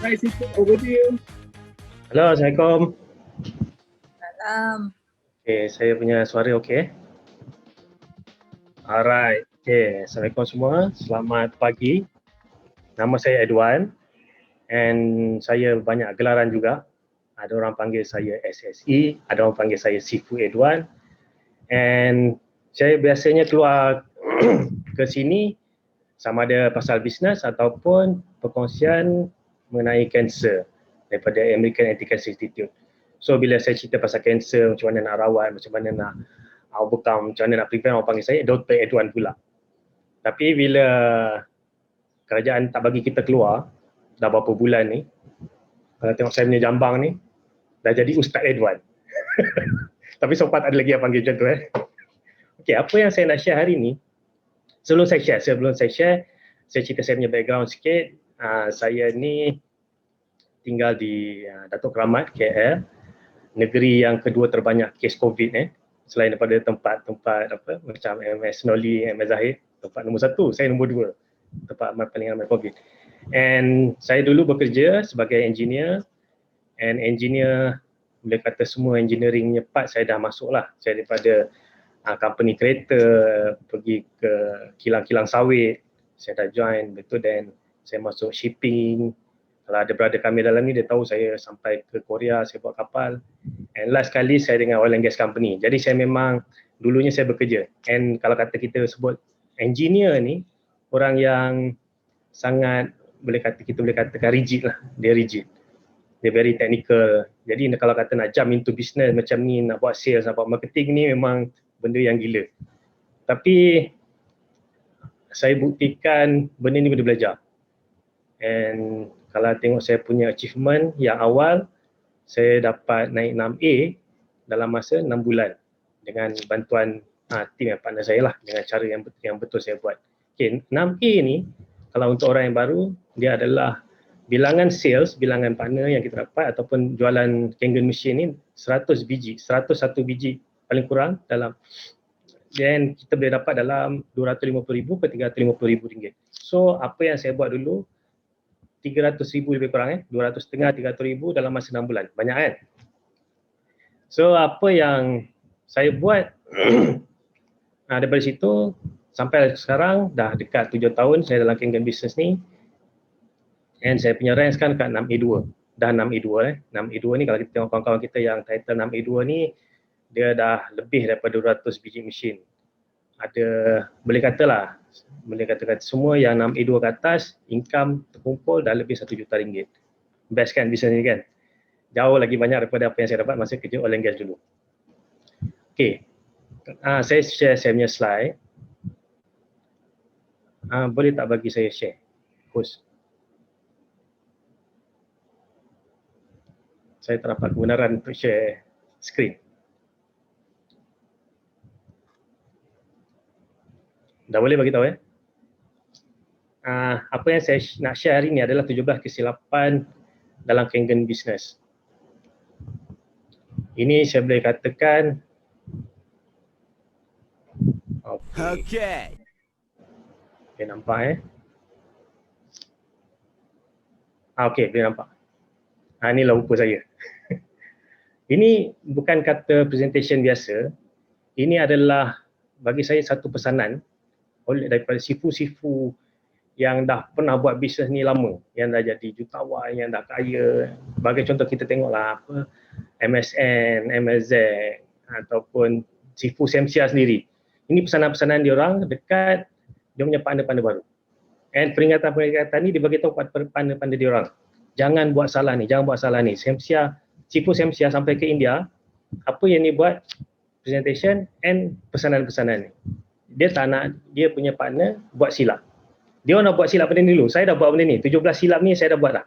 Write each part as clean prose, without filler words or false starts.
Hai Siti, over to you. Halo, Assalamualaikum. Salam. Okay, saya punya suara okey? Alright. Okay, Assalamualaikum semua. Selamat pagi. Nama saya Edwan and saya banyak gelaran juga. Ada orang panggil saya SSE, ada orang panggil saya Sifu Edwan. And saya biasanya keluar ke sini sama ada pasal bisnes ataupun perkongsian mengenai kanser daripada American Anti-Cancer Institute. So bila saya cerita pasal kanser, macam mana nak rawat, macam mana nak overcome, macam mana nak prevent, orang panggil saya Dr. Edwan pula. Tapi bila kerajaan tak bagi kita keluar, dah berapa bulan ni, kalau tengok saya punya jambang ni, dah jadi Ustaz Edwan. Tapi sempat ada lagi yang panggil macam tu. Okay, apa yang saya nak share hari ni, sebelum saya share, saya cerita saya punya background sikit. Saya ni tinggal di Datuk Keramat, KL, negeri yang kedua terbanyak kes COVID selain daripada tempat-tempat apa macam MS Noli, MS Zahid, tempat nombor 1, saya nombor 2, tempat paling ramai COVID. And saya dulu bekerja sebagai engineer, and engineer boleh kata semua engineering part saya dah masuk lah. Saya daripada company kereta, pergi ke kilang-kilang sawit, saya dah join betul, dan saya masuk shipping. Kalau ada brother kami dalam ni, dia tahu saya sampai ke Korea, saya buat kapal. And last kali saya dengan oil and gas company. Jadi saya memang dulunya saya bekerja. And kalau kata kita sebut engineer ni, orang yang sangat kita boleh katakan rigid lah. Dia rigid. Dia very technical. Jadi kalau kata nak jump into business macam ni, nak buat sales, nak buat marketing ni memang benda yang gila. Tapi saya buktikan benda ni boleh belajar. And kalau tengok saya punya achievement yang awal, saya dapat naik 6A dalam masa 6 bulan dengan bantuan tim yang partner saya lah, dengan cara yang betul saya buat. Okay, 6A ni kalau untuk orang yang baru, dia adalah bilangan sales, bilangan partner yang kita dapat ataupun jualan Kangen machine ni 100 biji, 101 biji paling kurang dalam, dan kita boleh dapat dalam RM250,000 ke RM350,000. So apa yang saya buat dulu, RM300,000 lebih kurang, RM250,000, RM300,000 dalam masa 6 bulan. Banyak kan? So apa yang saya buat daripada situ sampai sekarang dah dekat 7 tahun saya dalam Kangen business ni, and saya punya rank sekarang dekat 6A2. Dah 6A2 6A2 ni kalau kita tengok kawan-kawan kita yang title 6A2 ni, dia dah lebih daripada 200 biji mesin. Ada, boleh katakan semua yang 6A2 ke atas, income terkumpul dah lebih RM1 juta. Best kan bisnes ni kan? Jauh lagi banyak daripada apa yang saya dapat masa kerja oil and gas dulu. Okay, saya share saya punya slide. Boleh tak bagi saya share? Host. Saya tak dapat kebenaran untuk share screen. Dah boleh bagi tahu apa yang saya nak share hari ni adalah 17 kesilapan dalam Kangen business. Ini saya boleh katakan okay. Okay, nampak okay, boleh nampak. Inilah rupa saya. Ini bukan kata presentation biasa. Ini adalah bagi saya satu pesanan daripada sifu-sifu yang dah pernah buat bisnes ni lama, yang dah jadi jutawan, yang dah kaya. Bagi contoh kita tengoklah apa MSN, MSZ ataupun sifu Semsia sendiri. Ini pesanan-pesanan diorang dekat dia punya partner-partner baru. And peringatan-peringatan ni dibagi tahu kepada partner-partner diorang. Jangan buat salah ni, jangan buat salah ni. Semsia, sifu Semsia sampai ke India, apa yang ni buat presentation and pesanan-pesanan ni. Dia tak nak dia punya partner buat silap. Dia nak buat silap benda ni dulu. Saya dah buat benda ni. 17 silap ni saya dah buat dah.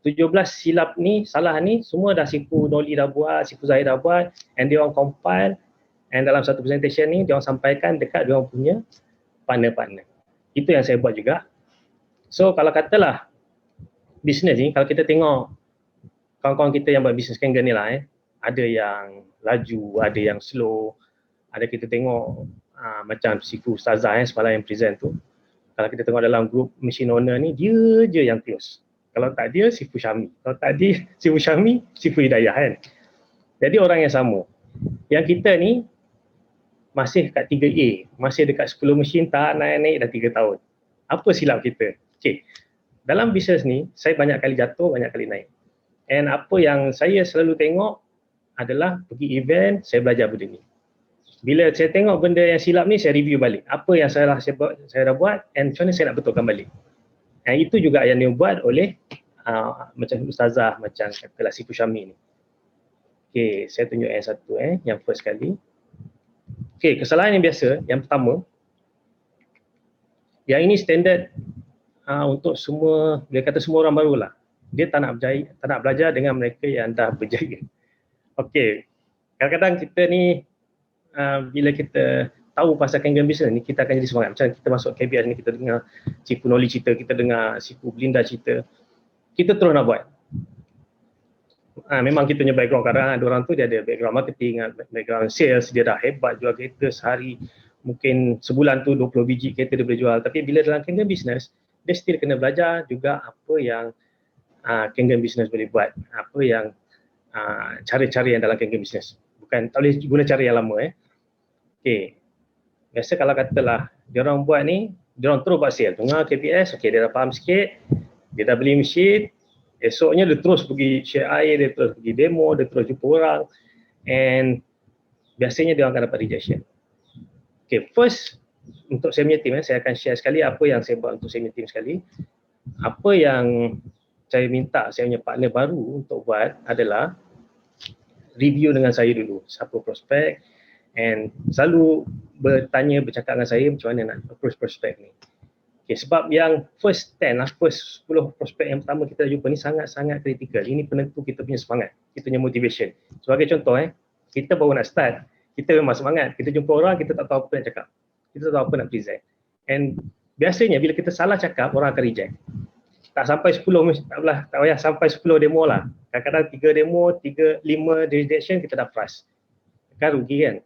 17 silap ni, salah ni, semua dah sifu Noli dah buat, sifu Zahid dah buat, and dia orang compile, and dalam satu presentation ni, dia orang sampaikan dekat dia orang punya partner-partner. Itu yang saya buat juga. So kalau katalah, bisnes ni, kalau kita tengok kawan-kawan kita yang buat bisnes Kangen ni lah, ada yang laju, ada yang slow, ada kita tengok macam sifu Ustazah semalam yang present tu. Kalau kita tengok dalam group machine owner ni, dia je yang close. Kalau tak dia, Sifu Syami. Kalau tak dia, Sifu Syami, Sifu Hidayah kan. Jadi orang yang sama. Yang kita ni masih kat 3A, masih dekat 10 mesin, tak naik-naik dah 3 tahun. Apa silap kita? Okay. Dalam bisnes ni, saya banyak kali jatuh, banyak kali naik. And apa yang saya selalu tengok adalah pergi event, saya belajar benda ni. Bila saya tengok benda yang silap ni, saya review balik. Apa yang saya dah buat and macam mana saya nak betulkan balik. Dan itu juga yang dibuat oleh macam Ustazah, macam katalah Sifu Syami ni. Okay, saya tunjuk yang satu yang first kali. Okay, kesalahan yang biasa, yang pertama, yang ini standard untuk semua, dia kata semua orang baru lah. Dia tak nak belajar dengan mereka yang dah berjaya. Okay, kadang-kadang kita ni bila kita tahu pasal Kangen Business ni, kita akan jadi semangat. Macam kita masuk KBS ni, kita dengar Sifu Noli cerita, kita dengar Sifu Belinda cerita, kita terus nak buat. Memang kita punya background kadang ada orang tu dia ada background marketing, background sales, dia dah hebat jual kereta sehari, mungkin sebulan tu 20 biji kereta dia boleh jual. Tapi bila dalam Kangen Business, dia still kena belajar juga apa yang Kangen Business boleh buat, apa yang cara-cara yang dalam Kangen Business. Bukan, tak boleh guna cara yang lama. Okay. Biasa kalau katalah dia orang buat ni, dia orang terus buat sale. Dengar KPS, okay, dia dah faham sikit, dia dah beli mesin, esoknya dia terus pergi share air, dia terus pergi demo, dia terus jumpa orang, and biasanya dia orang akan dapat rejection. Okay, first untuk saya punya team, saya akan share sekali apa yang saya buat untuk saya punya team sekali. Apa yang saya minta saya punya partner baru untuk buat adalah review dengan saya dulu, siapa prospek, and selalu bercakap dengan saya macam mana nak approach prospek ni. Okay, sebab yang first 10 lah, first 10 prospek yang pertama kita jumpa ni sangat-sangat kritikal. Ini penentu kita punya semangat, kita punya motivation. Sebagai contoh, kita baru nak start, kita memang semangat, kita jumpa orang, kita tak tahu apa nak cakap, kita tak tahu apa nak present. And biasanya bila kita salah cakap, orang akan reject. Tak sampai 10, tak payah sampai 10 demo lah. Kadang-kadang 3 demo, 3, 5 rejection, kita dah frust. Kan rugi kan?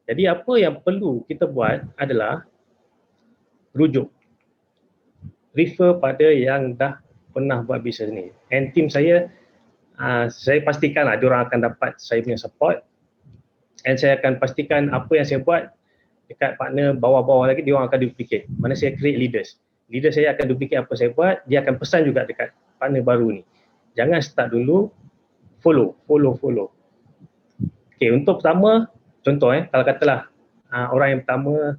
Jadi apa yang perlu kita buat adalah rujuk. Refer pada yang dah pernah buat bisnes ni. And team saya pastikan lah diorang akan dapat saya punya support. And saya akan pastikan apa yang saya buat dekat partner bawah-bawah lagi, diorang akan duplicate. Mana saya create leaders. Leader saya akan duplicate apa saya buat, dia akan pesan juga dekat partner baru ni. Jangan start dulu, follow. Okay, untuk pertama, contoh kalau katalah orang yang pertama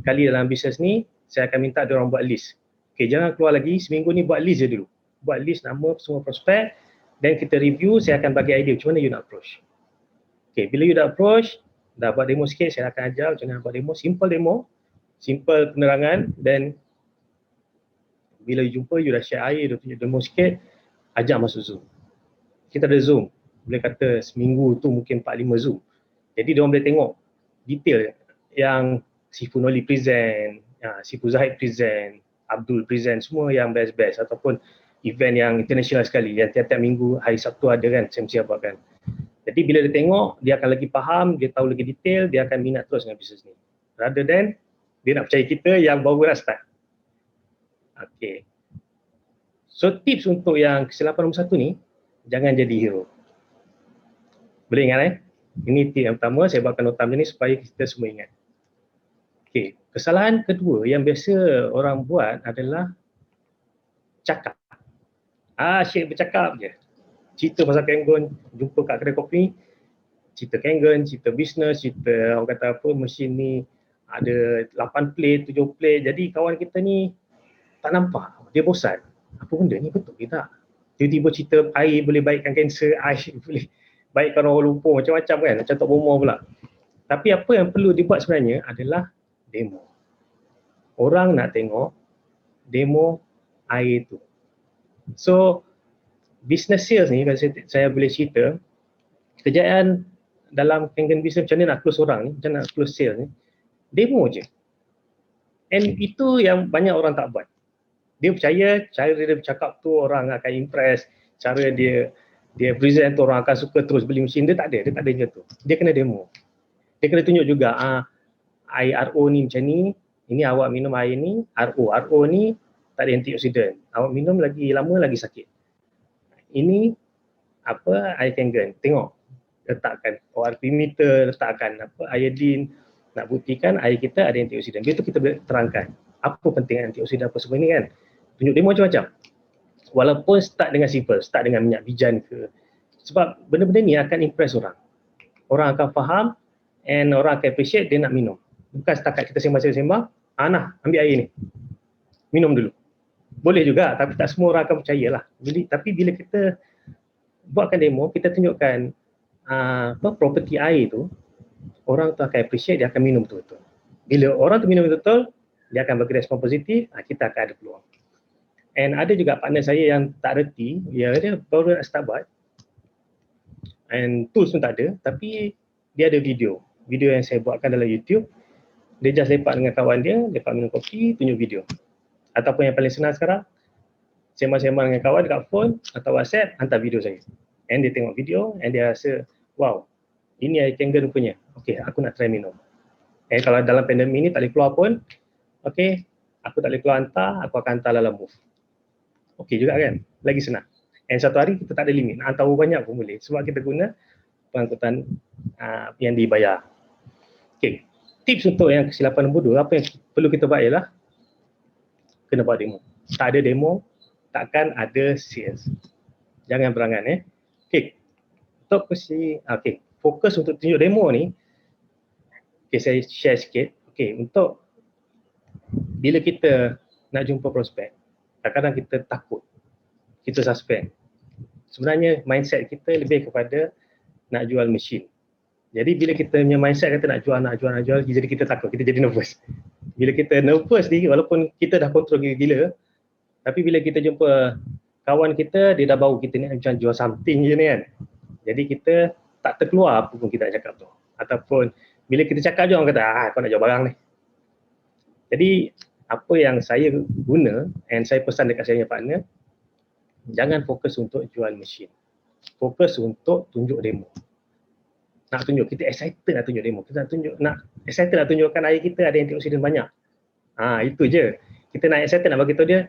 kali dalam bisnes ni, saya akan minta dia orang buat list. Okay, jangan keluar lagi, seminggu ni buat list je dulu. Buat list nama semua prospek, dan kita review, saya akan bagi idea macam mana you nak approach. Okay, bila you dah approach, dah buat demo sikit, saya akan ajar macam mana buat demo, simple penerangan, dan bila you jumpa, you dah share air, dah tunjuk demo sikit, ajak masuk Zoom. Kita ada Zoom, boleh kata seminggu tu mungkin 4-5 Zoom. Jadi diorang boleh tengok detail yang Sifu Noli present, Sifu Zahid present, Abdul present, semua yang best-best, ataupun event yang international sekali, yang tiap-tiap minggu, hari Sabtu ada kan, saya buat kan. Jadi bila dia tengok, dia akan lagi faham, dia tahu lagi detail, dia akan minat terus dengan bisnes ni. Rather than, dia nak percaya kita yang baru nak start. Okay. So tips untuk yang kesilapan nombor 1 ni, jangan jadi hero. Boleh ingat Ini tip yang pertama, saya buatkan nota macam ni supaya kita semua ingat. Okay. Kesalahan kedua yang biasa orang buat adalah cakap. Asyik bercakap je. Cerita pasal Kangen, jumpa kat kedai kopi, cerita Kangen, cerita bisnes, cerita orang kata apa, mesin ni ada 8 plate, 7 plate. Jadi kawan kita ni tak nampak, dia bosan. Apa benda ni, betul ke tak? Tiba-tiba cerita air boleh baikkan kanser, air boleh baikkan orang lupa, macam-macam kan, macam Tok Bomo pula. Tapi apa yang perlu dibuat sebenarnya adalah demo. Orang nak tengok demo air tu. So, business sales ni, kalau saya boleh cerita, kejayaan dalam Kangen Business macam mana nak close orang ni, macam mana nak close sales ni, demo je. And itu yang banyak orang tak buat. Dia percaya cara dia bercakap tu orang akan impress, cara dia present tu orang akan suka terus beli mesin. Dia tak ada macam tu. Dia kena demo. Dia kena tunjuk juga air RO ni macam ni, ini awak minum air ni, RO ni tak ada antioksidan. Awak minum lagi lama lagi sakit. Ini apa air Kangen. Tengok, letakkan ORP meter, letakkan apa iodine, nak buktikan air kita ada antioksidan. Bila tu kita boleh terangkan apa penting antioksidan apa semua ni kan. Tunjuk demo macam-macam. Walaupun start dengan simple, start dengan minyak bijan ke. Sebab benda-benda ni akan impress orang. Orang akan faham and orang akan appreciate dia nak minum. Bukan setakat kita sembang-sembang, nah ambil air ni. Minum dulu. Boleh juga, tapi tak semua orang akan percayalah. Tapi bila kita buatkan demo, kita tunjukkan property air tu, orang tu akan appreciate, dia akan minum betul-betul. Bila orang tu minum betul-betul, dia akan bagi respon positif, kita akan ada peluang. And ada juga partner saya yang tak reti, dia baru nak start buat, and tools pun tak ada, tapi dia ada video yang saya buatkan dalam YouTube. Dia just lepak dengan kawan dia, lepak minum kopi, tunjuk video. Ataupun yang paling senang sekarang, sembang-sembang dengan kawan dekat phone atau WhatsApp, hantar video saya. And dia tengok video, and dia rasa, wow, ini air Kangen rupanya. Okay, aku nak try minum. And kalau dalam pandemik ni tak boleh keluar pun, okay, aku tak boleh keluar hantar, aku akan hantar dalam Move. Okay juga kan? Lagi senang. And satu hari kita tak ada limit, nak hantar banyak pun boleh. Sebab kita guna pengangkutan yang dibayar. Okay, tips untuk yang kesilapan nombor 2, apa yang perlu kita buat ialah kena buat demo. Tak ada demo, takkan ada sales. Jangan berangan Okay, untuk fokus untuk tunjuk demo ni, okay, saya share sikit. Okay, untuk bila kita nak jumpa prospek, kadang-kadang kita takut, kita suspend. Sebenarnya mindset kita lebih kepada nak jual mesin. Jadi bila kita punya mindset kata nak jual, jadi kita takut, kita jadi nervous. Bila kita nervous ni, walaupun kita dah kontrol gila-gila, tapi bila kita jumpa kawan kita, dia dah bau kita ni macam jual something je ni kan. Jadi kita tak terkeluar apa pun kita nak cakap tu. Ataupun bila kita cakap je orang kata, kau nak jual barang ni. Jadi apa yang saya guna and saya pesan dekat saya punya partner, jangan fokus untuk jual mesin. Fokus untuk tunjuk demo. Nak tunjuk, kita excited nak tunjuk demo. Kita excited nak tunjukkan air kita ada antioksidan banyak. Itu je. Kita nak excited nak bagi tahu dia,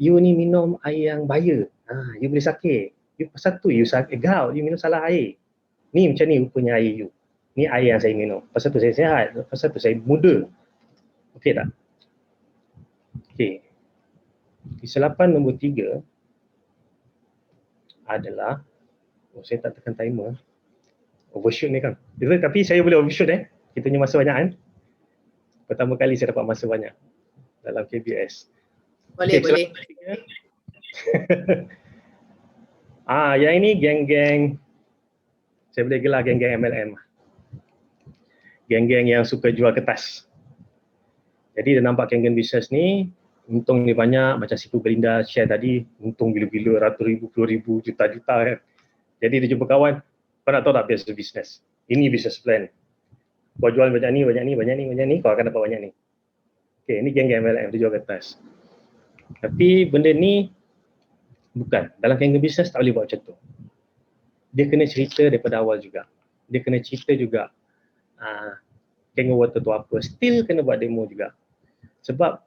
you ni minum air yang bahaya. You boleh sakit. You pasal tu you sakit gout, you minum salah air. Ni macam ni rupanya air you. Ni air yang saya minum. Pasal tu saya sihat, pasal tu saya muda. Okey tak? Okey. Kesilapan nombor 3 adalah, saya tak tekan timer. Overshoot ni kan. Tapi saya boleh overshoot Kita punya masa banyak kan. Pertama kali saya dapat masa banyak dalam KBS. Boleh. Yang ini geng-geng, saya boleh gelar geng-geng MLM. Geng-geng yang suka jual kertas. Jadi dia nampak geng-geng bisnes ni, untung ni banyak, macam Sipu Belinda share tadi, untung gila-gila, ratus ribu, puluh ribu, juta-juta kan. Jadi dia jumpa kawan, kau nak tahu tak biasa bisnes? Ini business plan. Kau jual banyak ni, kau akan dapat banyak ni. Okay, ini geng-geng MLM, dia jual kertas. Tapi benda ni bukan. Dalam geng-geng bisnes tak boleh buat macam tu. Dia kena cerita daripada awal juga. Dia kena cerita juga Kangen Water tu apa. Still kena buat demo juga. Sebab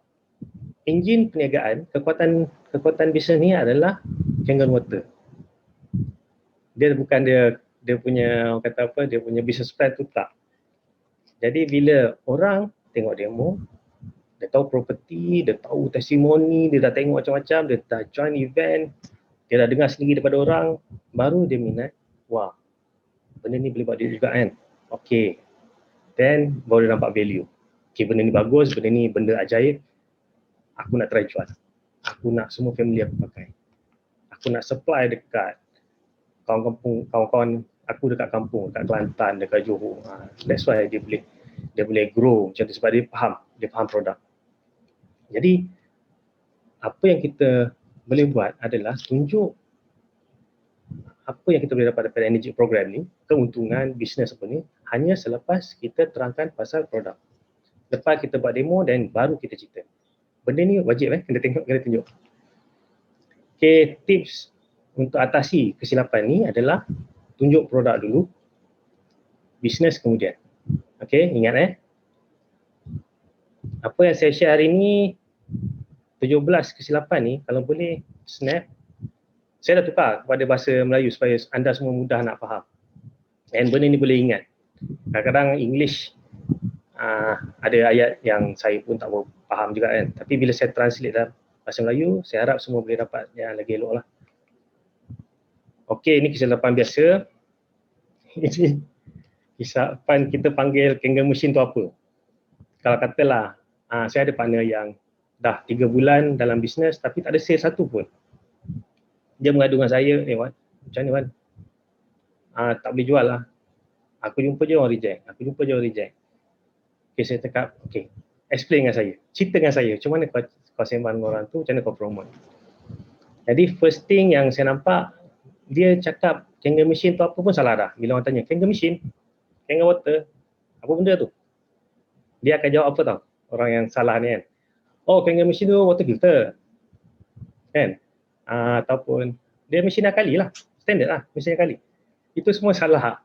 enjin perniagaan, kekuatan bisnes ni adalah Kangen Water. Dia bukan dia punya, orang kata apa, dia punya business plan tu tak. Jadi bila orang tengok demo, dia tahu property, dia tahu testimoni, dia dah tengok macam-macam, dia dah join event, dia dah dengar sendiri daripada orang, baru dia minat, wah, benda ni boleh buat dia juga kan. Okay, then baru dia nampak value. Okay, benda ni bagus, benda ni benda ajaib, aku nak try jual. Aku nak semua family aku pakai. Aku nak supply dekat kawan-kawan aku dekat kampung, dekat Kelantan, dekat Johor. That's why dia boleh grow macam tu sebab dia faham produk. Jadi apa yang kita boleh buat adalah tunjuk apa yang kita boleh dapat daripada energy program ni, keuntungan bisnes apa ni, hanya selepas kita terangkan pasal produk. Lepas kita buat demo dan baru kita cerita. Benda ni wajib kena tengok, kena tunjuk. Okay, tips untuk atasi kesilapan ni adalah tunjuk produk dulu, bisnes kemudian. Okay, ingat apa yang saya share hari ni 17 kesilapan ni kalau boleh snap, saya dah tukar kepada bahasa Melayu supaya anda semua mudah nak faham. And benda ni boleh ingat. Kadang-kadang English ada ayat yang saya pun tak faham juga kan. Tapi bila saya translate dalam bahasa Melayu, saya harap semua boleh dapat yang lagi elok lah. Okey, ini kesilapan biasa. Ini kesilapan kita panggil Kangen machine tu apa? Kalau katalah, saya ada partner yang dah 3 bulan dalam bisnes tapi tak ada sale satu pun. Dia mengadu dengan saya, Wan, macam ni Wan? Tak boleh jual lah. Aku jumpa je orang reject. Okay, saya cakap, okay, explain dengan saya. Cerita dengan saya, macam mana kau sembang dengan orang tu, macam mana kau promote. Jadi first thing yang saya nampak, dia cakap Kangen machine tu apa pun salah dah. Bila orang tanya, Kangen machine, Kangen water, apa benda tu? Dia akan jawab apa tau, orang yang salah ni kan. Oh, Kangen machine tu water filter. Kan? Ataupun, dia mesin akali lah. Standard lah, mesin akali. Itu semua salah.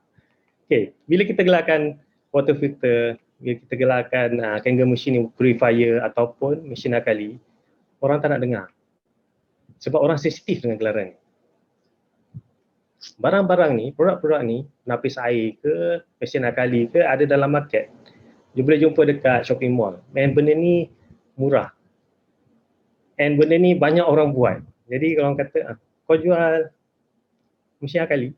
Okay, bila kita gelarkan water filter, bila kita gelarkan Kangen machine purifier ataupun mesin akali, orang tak nak dengar. Sebab orang sensitif dengan gelaran ni. Barang-barang ni, produk-produk ni, penapis air ke, mesin akali ke, ada dalam market. Dia boleh jumpa dekat shopping mall. And benda ni murah. And benda ni banyak orang buat. Jadi kalau orang kata, kau jual mesin akali,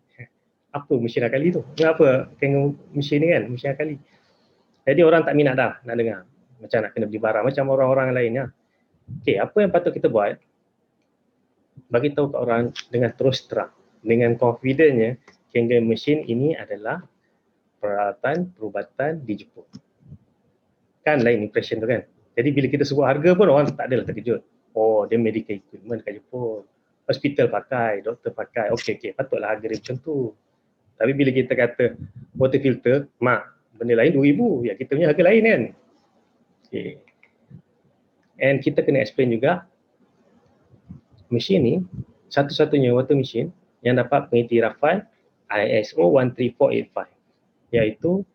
apa mesin akali tu? Kenapa Kangen mesin ni kan, mesin akali? Jadi orang tak minat dah nak dengar. Macam nak kena beli barang, macam orang-orang lainnya. Okay, apa yang patut kita buat? Bagi tahu kat orang dengan terus terang, dengan confidentnya, Kangen machine ini adalah peralatan perubatan di Jepun. Kan lain impression tu kan. Jadi bila kita sebut harga pun orang tak adalah terkejut. Oh, dia medical equipment kat Jepun. Hospital pakai, doktor pakai. Okey, patutlah harga dia macam tu. Tapi bila kita kata water filter, mak, benda lain 2,000. Ya kita punya harga lain kan. Okay. And kita kena explain juga, mesin ni satu-satunya water machine yang dapat pengiktirafan ISO 13485, iaitu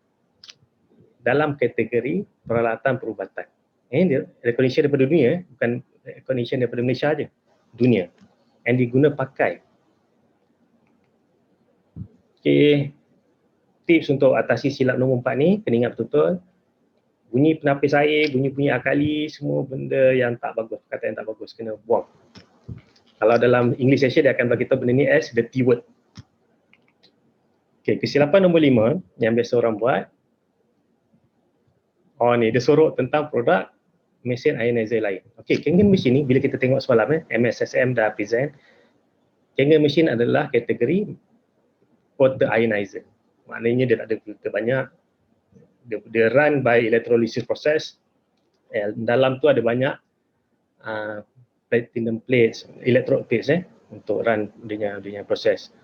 dalam kategori peralatan perubatan. Dia recognition daripada dunia, bukan recognition daripada Malaysia aja, dunia. And diguna pakai. Okay. Tips untuk atasi silap nombor 4 ni, kena ingat betul-betul. Bunyi penapis air, bunyi akali, semua benda yang tak bagus, kata yang tak bagus, kena buang. Kalau dalam English session, dia akan bagi tahu benda ni as dirty word. Okay, kesilapan nombor 5 yang biasa orang buat. Oh ni, dia sorok tentang produk mesin ionizer lain. Okay, Kangen machine ni, bila kita tengok semalam, MSSM dah present, Kangen machine adalah kategori water ionizer. Maknanya dia tak ada filter banyak, dia run by electrolysis process. Dalam tu ada banyak platinum plates, electrode plates untuk run dia proses.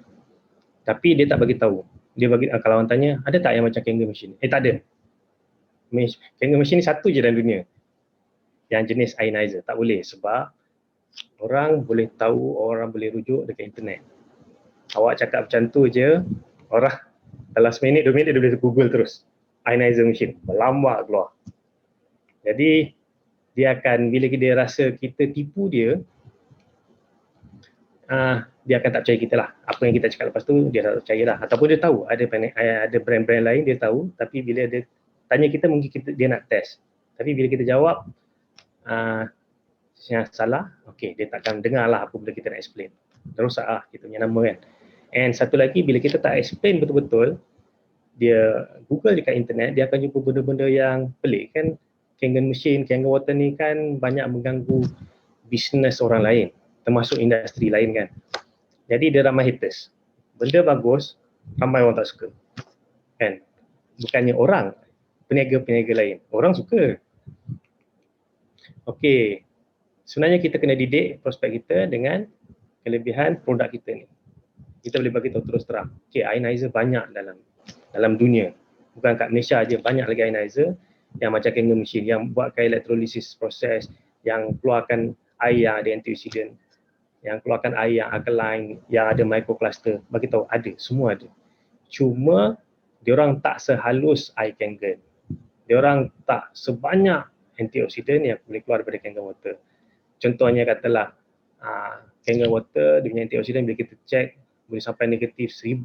Tapi dia tak bagi tahu. Dia bagi, kalau orang tanya, ada tak yang macam Kangen machine? Tak ada. Kangen machine ni satu je dalam dunia yang jenis ionizer. Tak boleh sebab orang boleh tahu, orang boleh rujuk dekat internet. Awak cakap macam tu je, orang dalam seminit, 2 minit dia boleh Google terus. Ionizer machine, berlambak keluar. Jadi dia akan, bila dia rasa kita tipu dia, dia akan tak percaya kita lah. Apa yang kita cakap lepas tu, dia tak percaya lah. Ataupun dia tahu, ada brand-brand lain dia tahu, tapi bila dia tanya kita, mungkin dia nak test. Tapi bila kita jawab yang salah, okay, dia takkan dengar lah apa benda kita nak explain. Terus kita punya nama kan. And satu lagi, bila kita tak explain betul-betul, dia Google dekat internet, dia akan jumpa benda-benda yang pelik kan. Kangen machine, Kangen water ni kan banyak mengganggu bisnes orang lain, termasuk industri lain kan. Jadi dia ramai haters. Benda bagus, ramai orang tak suka. Kan? Bukannya orang, peniaga-peniaga lain. Orang suka. Okey. Sebenarnya kita kena didik prospek kita dengan kelebihan produk kita ni. Kita boleh bagi tahu terus terang. Okey, ionizer banyak dalam dunia. Bukan kat Malaysia aja, banyak lagi ionizer yang macam Kangen machine yang buatkan electrolysis proses, yang keluarkan air yang ada antioksidan, yang keluarkan air yang alkaline, yang ada microcluster. Bagi tahu ada, semua ada. Cuma diorang tak sehalus air Kangen. Diorang tak sebanyak antioksidan yang boleh keluar daripada Kangen water. contohnya katalah Kangen water, dia punya antioksidan bila kita check boleh sampai negatif 1000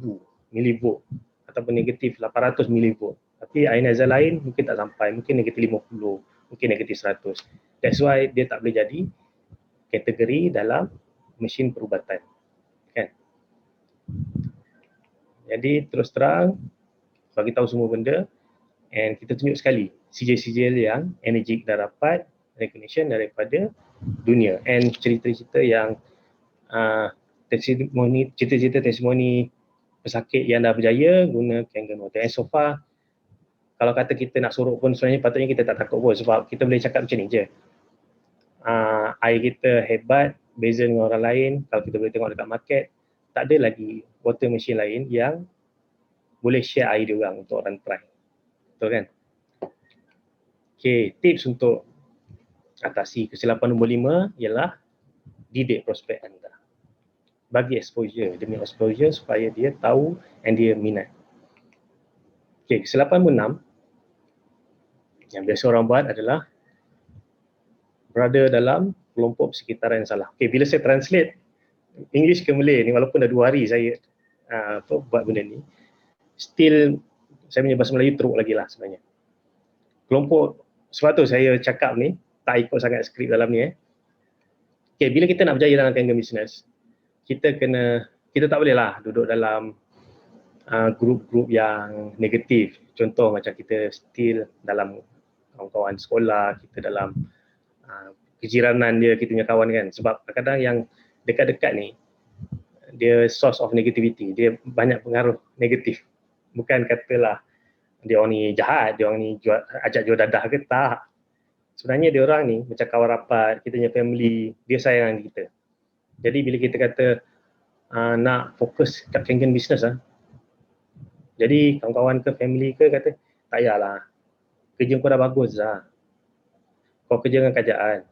milivolt ataupun negatif 800 milivolt. Tapi air nazal lain mungkin tak sampai, mungkin negatif 50, mungkin negatif 100. That's why dia tak boleh jadi kategori dalam mesin perubatan. Kan? Jadi terus terang bagi tahu semua benda, and kita tunjuk sekali sijil-sijil yang energik dah dapat recognition daripada dunia, and cerita-cerita yang testimoni pesakit yang dah berjaya guna Kangen water. And so far, kalau kata kita nak sorok pun sebenarnya patutnya kita tak takut pun, sebab kita boleh cakap macam ni je. Air kita hebat, beza dengan orang lain. Kalau kita boleh tengok dekat market, tak ada lagi water machine lain yang boleh share air dia orang untuk orang try. Betul kan? Okay, tips untuk atasi kesilapan nombor 5 ialah didik prospek anda. Bagi exposure, demi exposure supaya dia tahu and dia minat. Okay, kesilapan nombor 6 yang biasa orang buat adalah berada dalam kelompok persekitaran yang salah. Okay, bila saya translate English ke Malay ni, walaupun dah 2 hari saya buat benda ni, still saya punya bahasa Melayu teruk lagi lah sebenarnya. Kelompok, sebab tu saya cakap ni tak ikut sangat skrip dalam ni. Okay, bila kita nak berjaya dalam Kangen business, kita tak boleh lah duduk dalam grup-grup yang negatif. Contoh macam kita still dalam kawan-kawan sekolah, kita dalam kejiranan dia, kita punya kawan kan. Sebab kadang-kadang yang dekat-dekat ni, dia source of negativity, dia banyak pengaruh negatif. Bukan katalah dia orang ni jahat, dia orang ni ajak jual dadah ke, tak. Sebenarnya dia orang ni macam kawan rapat, kita punya family, dia sayang kita. Jadi bila kita kata nak fokus kat Kangen business jadi kawan-kawan ke family ke kata tak payahlah, kerja kau dah bagus dah, kau kerja dengan kerajaan,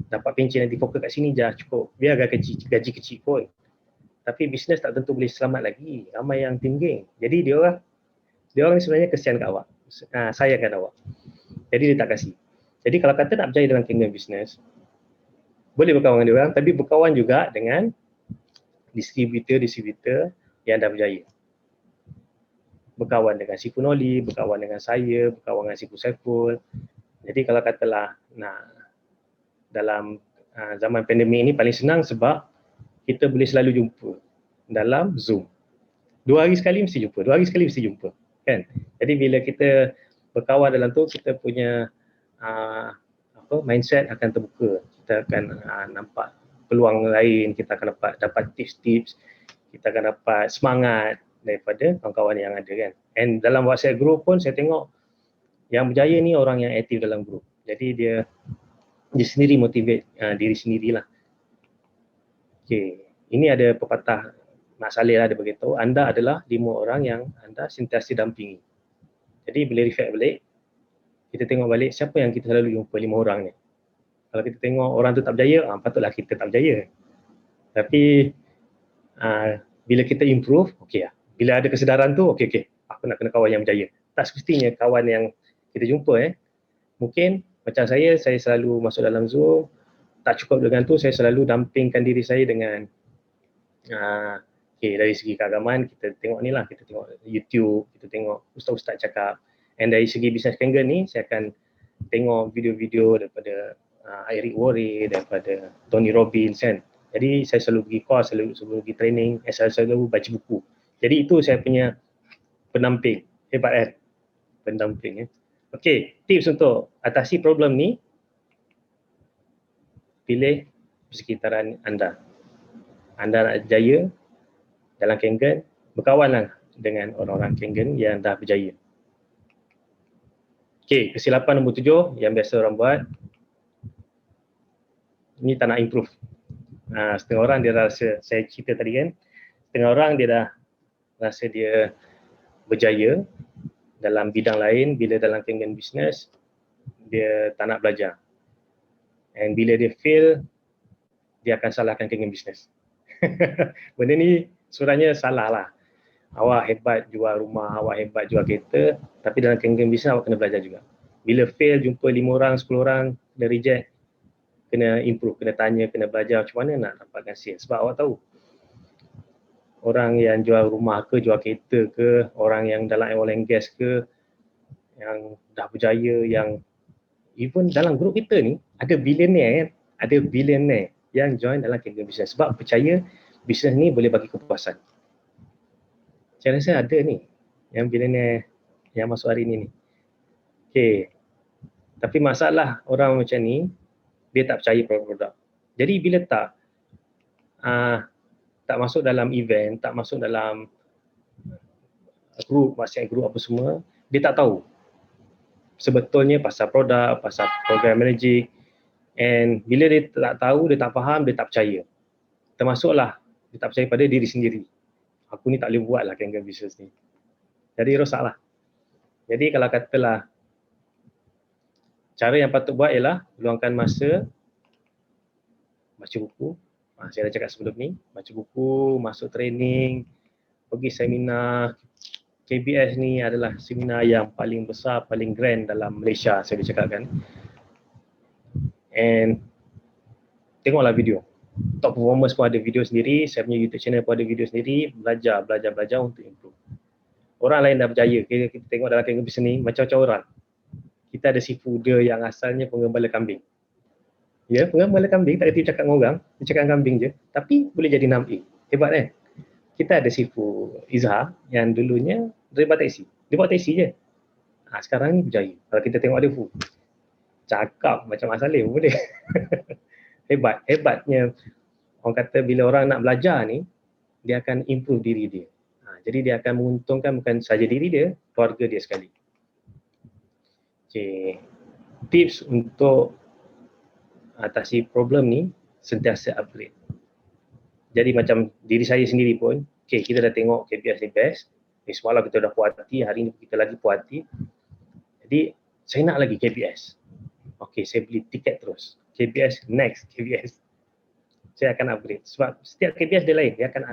dapat pencen nanti fokus kat sini je cukup, biar gaji kecil pun, tapi bisnes tak tentu boleh selamat lagi, ramai yang tinggi. Jadi dia orang ni sebenarnya kesian kat awak, sayangkan awak, jadi dia tak kasih. Jadi kalau kata nak berjaya dalam Kangen business, boleh berkawan dengan dia orang, tapi berkawan juga dengan distributor yang dah berjaya. Berkawan dengan Sifu Noli, berkawan dengan saya, berkawan dengan Sifu Saiful. Jadi kalau katalah dalam zaman pandemik ini paling senang sebab kita boleh selalu jumpa dalam Zoom. 2 hari sekali mesti jumpa, kan? Jadi bila kita berkawan dalam tu, kita punya mindset akan terbuka. Kita akan nampak peluang lain, kita akan dapat tips-tips, kita akan dapat semangat daripada kawan-kawan yang ada kan. And dalam WhatsApp group pun saya tengok yang berjaya ni orang yang aktif dalam group. Jadi dia sendiri motivate diri sendirilah. Okay, ini ada pepatah Mak Saleh lah, dia beritahu anda adalah 5 orang yang anda sentiasa dampingi. Jadi bila reflect balik, kita tengok balik siapa yang kita selalu jumpa 5 orang ni. Kalau kita tengok orang tu tak berjaya, patutlah kita tak berjaya. Tapi bila kita improve, okey lah. Bila ada kesedaran tu, okey, aku nak kena kawan yang berjaya. Tak semestinya kawan yang kita jumpa mungkin macam saya selalu masuk dalam Zoom, tak cukup dengan tu, saya selalu dampingkan diri saya dengan dari segi keagamaan, kita tengok ni lah, kita tengok YouTube, kita tengok ustaz-ustaz cakap. And dari segi bisnes Kangen ni, saya akan tengok video-video daripada Eric Worre, daripada Tony Robbins kan. Jadi saya selalu pergi course, selalu pergi training, saya selalu baca buku. Jadi itu saya punya pendamping. Hebat pendamping. Okey, tips untuk atasi problem ni, pilih persekitaran anda. Anda nak berjaya dalam Kangen, berkawanlah dengan orang-orang Kangen yang dah berjaya. Okey, kesilapan nombor 7 yang biasa orang buat, ni tak nak improve. Setengah orang dia rasa, saya cerita tadi kan, setengah orang dia dah rasa dia berjaya dalam bidang lain, bila dalam Kangen business dia tak nak belajar. And bila dia fail, dia akan salahkan Kangen business. Benda ni sebenarnya salah lah. Awak hebat jual rumah, awak hebat jual kereta, tapi dalam Kangen business awak kena belajar juga. Bila fail, jumpa 5 orang, 10 orang, dia reject, kena improve, kena tanya, kena belajar macam mana nak dapatkan sales. Sebab awak tahu, orang yang jual rumah ke, jual kereta ke, orang yang dalam oil and gas ke, yang dah berjaya, yang even dalam grup kita ni ada billionaire kan, ada billionaire yang join dalam Kingdom Business sebab percaya bisnes ni boleh bagi kepuasan. Saya rasa ada ni yang billionaire yang masuk hari ni. Okay. Tapi masalah orang macam ni, dia tak percaya produk. Jadi bila tak masuk dalam event, tak masuk dalam grup, maksudnya grup apa semua, dia tak tahu sebetulnya pasal produk, pasal program Magic. And bila dia tak tahu, dia tak faham, dia tak percaya. Termasuklah dia tak percaya pada diri sendiri. Aku ni tak boleh buat lah Kingdom Business ni. Jadi rosak lah. Jadi kalau katalah cara yang patut buat ialah luangkan masa baca buku. Saya dah cakap sebelum ni, baca buku, masuk training, pergi seminar. KBS ni adalah seminar yang paling besar, paling grand dalam Malaysia, saya boleh cakapkan. And tengoklah video. Top performers pun ada video sendiri, saya punya YouTube channel pun ada video sendiri, belajar untuk improve. Orang lain dah berjaya, kita tengok dalam Kingdom Business ni macam-macam orang. Kita ada si Fuda yang asalnya pengembala kambing. Ya, pengembala kambing, tak kerti cakap dengan orang, dia cakap kambing je, tapi boleh jadi 6A. Hebat kan? Kita ada Sifu Izhar yang dulunya driver taksi. Dia buat taksi je. Sekarang ni berjaya. Kalau kita tengok dia cakap macam Mat Salleh pun boleh. Hebat. Hebatnya orang kata bila orang nak belajar ni, dia akan improve diri dia. Jadi dia akan menguntungkan bukan saja diri dia, keluarga dia sekali. Okay. Tips untuk atasi problem ni, sentiasa upgrade. Jadi macam diri saya sendiri pun, okay, kita dah tengok KPS ni best. Semalam kita dah puas hati, hari ni kita lagi puas hati. Jadi saya nak lagi KPS. Okay, saya beli tiket terus. KPS next, KPS. Saya akan upgrade. Sebab setiap KPS dia lain, dia akan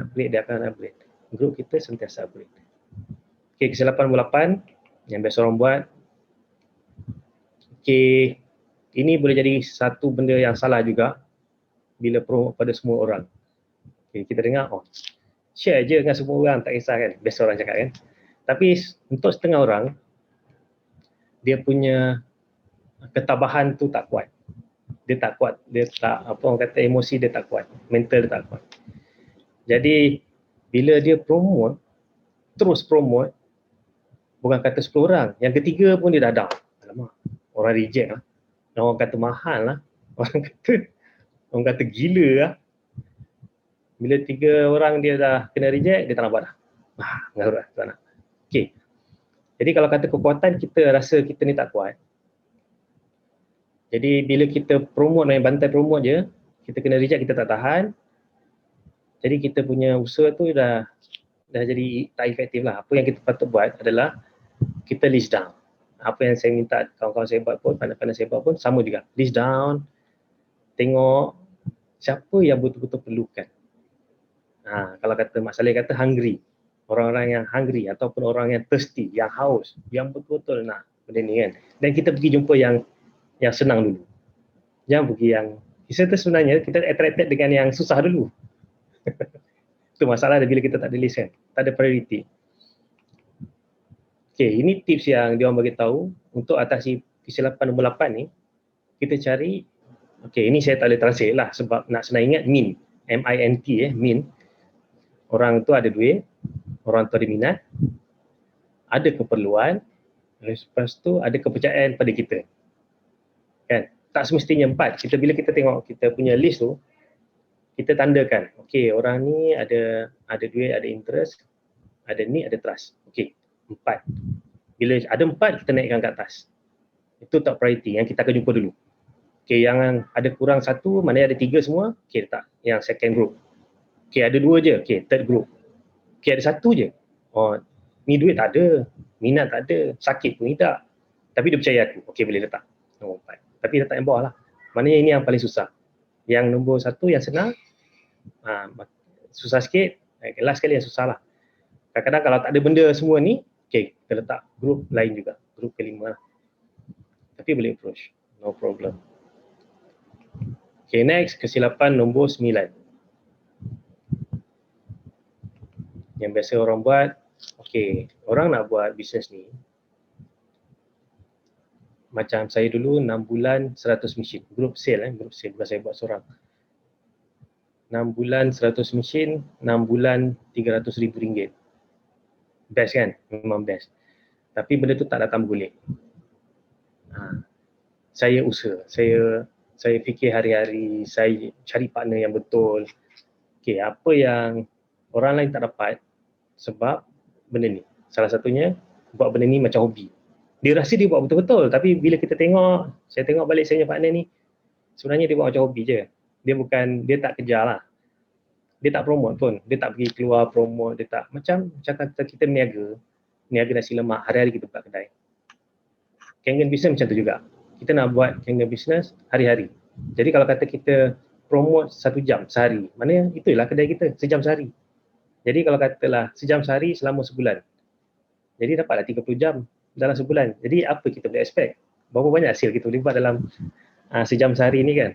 upgrade. Grup kita sentiasa upgrade. Okay, kisah 88 yang biasa orang buat. Okay, ini boleh jadi satu benda yang salah juga bila promote pada semua orang. Okay, kita dengar, share je dengan semua orang, tak kisah kan, biasa orang cakap kan. Tapi untuk setengah orang, dia punya ketabahan tu tak kuat. Dia tak kuat, dia tak, orang kata emosi dia tak kuat, mental dia tak kuat. Jadi bila dia promote, terus promote, bukan kata 10 orang, yang ketiga pun dia dah down. Alamak, orang reject lah. Orang kata mahal lah. Orang kata gila lah. Bila 3 orang dia dah kena reject, dia tak nak buat dah. Mengarut lah, tak nak. Okay. Jadi kalau kata kekuatan, kita rasa kita ni tak kuat. Jadi bila kita promote, main bantai promote je, kita kena reject, kita tak tahan. Jadi kita punya usaha tu dah jadi tak efektif lah. Apa yang kita patut buat adalah kita list down. Apa yang saya minta kawan-kawan saya buat pun, pandai-pandai saya buat pun sama juga. List down, tengok siapa yang betul-betul perlukan. Kalau kata Mat Salleh kata hungry. Orang-orang yang hungry ataupun orang yang thirsty, yang haus, yang betul-betul nak benda ni kan. Dan kita pergi jumpa yang senang dulu. Jangan pergi yang, kita sebenarnya kita attracted dengan yang susah dulu. Itu masalah bila kita tak ada list kan, tak ada priority. Okay, ini tips yang dia orang bagi tahu untuk atasi kesilapan nombor 8 ni. Kita cari, okay, ini saya tak boleh translate lah sebab nak senang ingat min, M-I-N-T min. Orang tu ada duit, orang tu ada minat, ada keperluan, lepas tu ada kepercayaan pada kita. Kan? Tak semestinya 4. Bila kita tengok kita punya list tu, kita tandakan, okay, orang ni ada duit, ada interest, ada need, ada trust. Okay, 4. Bila ada 4, kita naikkan ke atas. Itu top priority yang kita akan jumpa dulu. Okay, yang ada kurang 1, mana ada 3 semua, okay, letak yang second group. Okay, ada 2 je, okay, third group. Okay, ada 1 je. Ni duit tak ada, minat tak ada, sakit pun tidak. Tapi dia percaya aku, okay, boleh letak nombor 4. Tapi letak yang bawah lah. Maknanya ini yang paling susah. Yang nombor 1 yang senang, susah sikit, last sekali yang susah lah. Kadang-kadang kalau tak ada benda semua ni, okay, kita letak grup lain juga, grup kelima lah. Tapi boleh approach, no problem. Okay, next kesilapan nombor 9. Yang biasa orang buat, okay, orang nak buat bisnes ni, macam saya dulu 6 bulan 100 mesin, group sale bukan saya buat seorang. 6 bulan 100 mesin, 6 bulan RM300,000. Best kan? Memang best. Tapi benda tu tak datang bergolek. Saya usaha, saya fikir hari-hari, saya cari partner yang betul. Okay, apa yang orang lain tak dapat sebab benda ni. Salah satunya, buat benda ni macam hobi. Dia rasa dia buat betul-betul, tapi bila kita tengok, saya tengok balik saya punya partner ni, sebenarnya dia buat macam hobi je. Dia tak kejar lah. Dia tak promote pun, dia tak pergi keluar promote, dia tak, macam kata kita niaga nasi lemak, hari-hari kita buka kedai. Kangen business macam tu juga. Kita nak buat kangen business hari-hari. Jadi kalau kata kita promote 1 jam sehari, mana itulah kedai kita, sejam sehari. Jadi kalau katalah sejam sehari selama sebulan, jadi dapatlah 30 jam dalam sebulan. Jadi apa kita boleh expect? Berapa banyak hasil kita boleh buat dalam sejam sehari ni kan?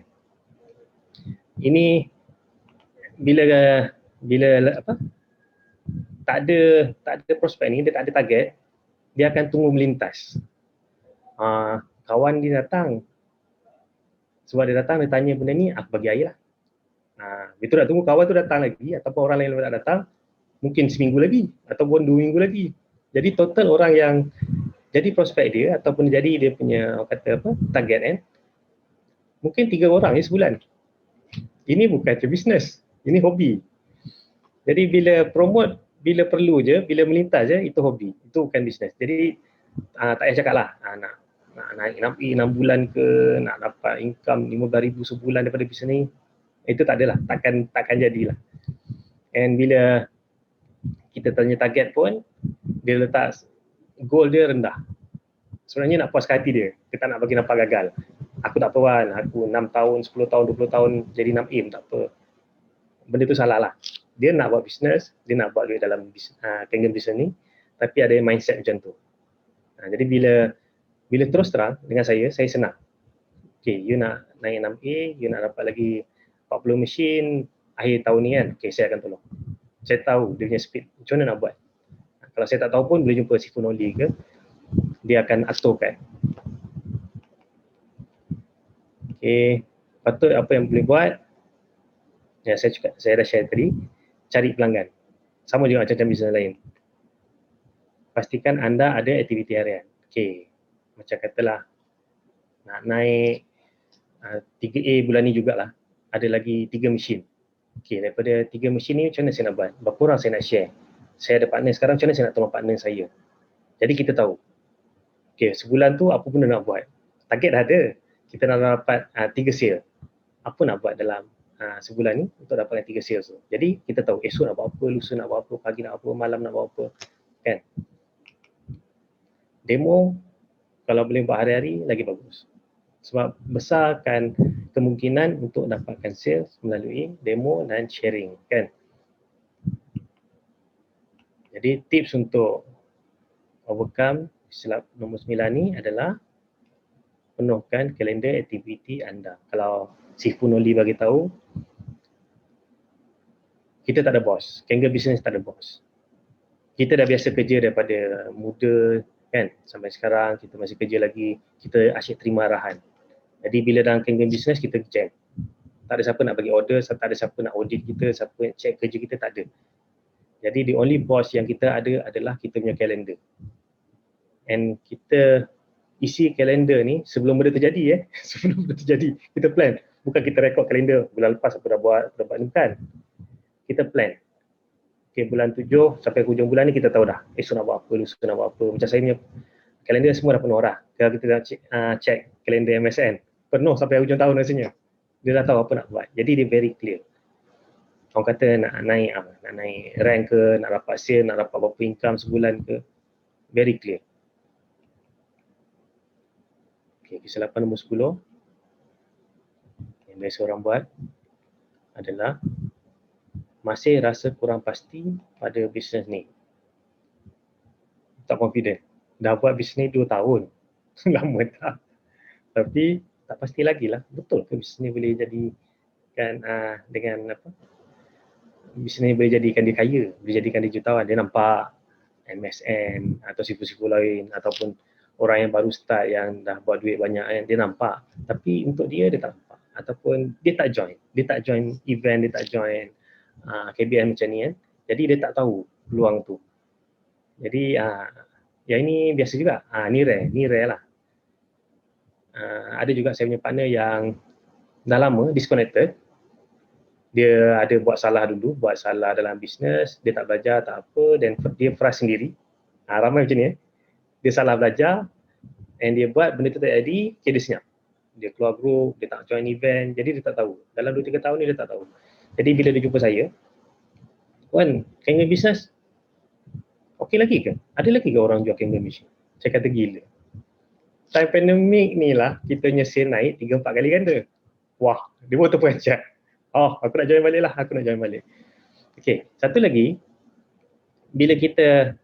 Ini bila apa? Tak ada prospek ni, dia tak ada target, dia akan tunggu melintas. Kawan dia datang, sebab dia datang, dia tanya benda ni, aku bagi air lah. Betul nak tunggu kawan tu datang lagi, ataupun orang lain tak datang, mungkin seminggu lagi, ataupun 2 minggu lagi. Jadi total orang yang jadi prospek dia, ataupun jadi dia punya target kan, mungkin 3 orang sebulan. Ini bukan bisnes, ini hobi. Jadi bila promote, bila perlu je, bila melintas je, itu hobi, itu bukan bisnes. Jadi tak payah cakap lah, nak naik 6 bulan ke, nak dapat income 15,000 sebulan daripada bisnes ni, itu tak adalah, takkan jadilah. And bila kita tanya target pun, dia letak goal dia rendah. Sebenarnya nak puaskan hati dia, kita nak bagi nampak gagal. Aku tak apa Wan, aku 6 tahun, 10 tahun, 20 tahun jadi 6M, tak apa. Benda tu salah lah. Dia nak buat bisnes, dia nak buat duit dalam kangen bisnes ni, tapi ada mindset macam tu. Jadi bila terus terang dengan saya senang. Okay, you nak naik 6A, you nak dapat lagi 40 mesin akhir tahun ni kan, okay, saya akan tolong. Saya tahu dia punya speed, macam mana nak buat. Kalau saya tak tahu pun, boleh jumpa Sifun Oli ke, dia akan aturkan. Okay, patut apa yang boleh buat, yang saya dah share tadi, cari pelanggan. Sama juga macam bisnes lain. Pastikan anda ada aktiviti harian. Okay, macam katalah, nak naik 3A bulan ni jugalah, ada lagi 3 mesin. Okay, daripada 3 mesin ni macam mana saya nak buat? Berapa orang saya nak share? Saya ada partner sekarang, macam mana saya nak tolong partner saya? Jadi kita tahu, okay, sebulan tu apa benda nak buat? Target dah ada, kita nak dapat 3 sale. Apa nak buat dalam sebulan ni untuk dapatkan 3 sales tu? Jadi kita tahu esok nak buat apa, lusa nak buat apa, pagi nak buat apa, malam nak buat apa, kan? Demo kalau boleh buat hari-hari lagi bagus. Sebab besarkan kemungkinan untuk dapatkan sales melalui demo dan sharing, kan? Jadi tips untuk overcome silap nombor 9 ni adalah penuhkan kalender aktiviti anda. Kalau Sifun Oli bagi tahu, kita tak ada bos, kangen business tak ada bos. Kita dah biasa kerja daripada muda kan, sampai sekarang kita masih kerja lagi, kita asyik terima arahan. Jadi bila dalam kangen business kita jam. Tak ada siapa nak bagi order, tak ada siapa nak audit kita, siapa nak check kerja kita, tak ada. Jadi the only boss yang kita ada adalah kita punya kalender. And kita isi kalender ni sebelum benda terjadi sebelum benda terjadi, kita plan. Bukan kita rekod kalender bulan lepas aku dah buat ni, kan. Kita plan. Okay, bulan 7 sampai hujung bulan ni kita tahu dah esok nak buat apa, lusa nak buat apa. Macam saya punya kalender semua dah penuh dah. Kalau kita dah check kalender MSN, penuh sampai hujung tahun rasanya. Dia dah tahu apa nak buat. Jadi dia very clear. Orang kata nak naik rank ke, nak dapat sale, nak dapat berapa income sebulan ke, very clear. Okay, kesilapan nombor 10 yang biasa orang buat adalah masih rasa kurang pasti pada bisnes ni. Tak confident. Dah buat bisnes 2 tahun. Lama tak. Tapi tak pasti lagi lah. Betul ke bisnes ni boleh jadi kan, dengan apa, bisnes ni boleh jadikan dia kaya, boleh jadikan dia jutawan. Dia nampak MSN atau sifu-sifu lain ataupun orang yang baru start yang dah buat duit banyak kan, dia nampak. Tapi untuk dia tak nampak, ataupun dia tak join event, dia tak join KBN macam ni kan. Jadi dia tak tahu peluang tu. Jadi yang ini biasa juga. Ni rare lah. Ada juga saya punya partner yang dah lama disconnected. Dia ada buat salah dalam bisnes, dia tak belajar, tak apa, dan dia frust sendiri. Ramai macam ni. Dia salah belajar, and dia buat benda tu tak jadi, dia senyap. Dia keluar group, dia tak join event, jadi dia tak tahu. Dalam 2-3 tahun ni dia tak tahu. Jadi bila dia jumpa saya, Wan, Kangen bisnes, okey lagi ke? Ada lagi ke orang jual Kangen machine? Saya kata gila. Time pandemik ni lah, kita punya sale naik 3-4 kali ganda. Wah, dia pun terperanjat. Aku nak join balik. Okey, satu lagi, bila kita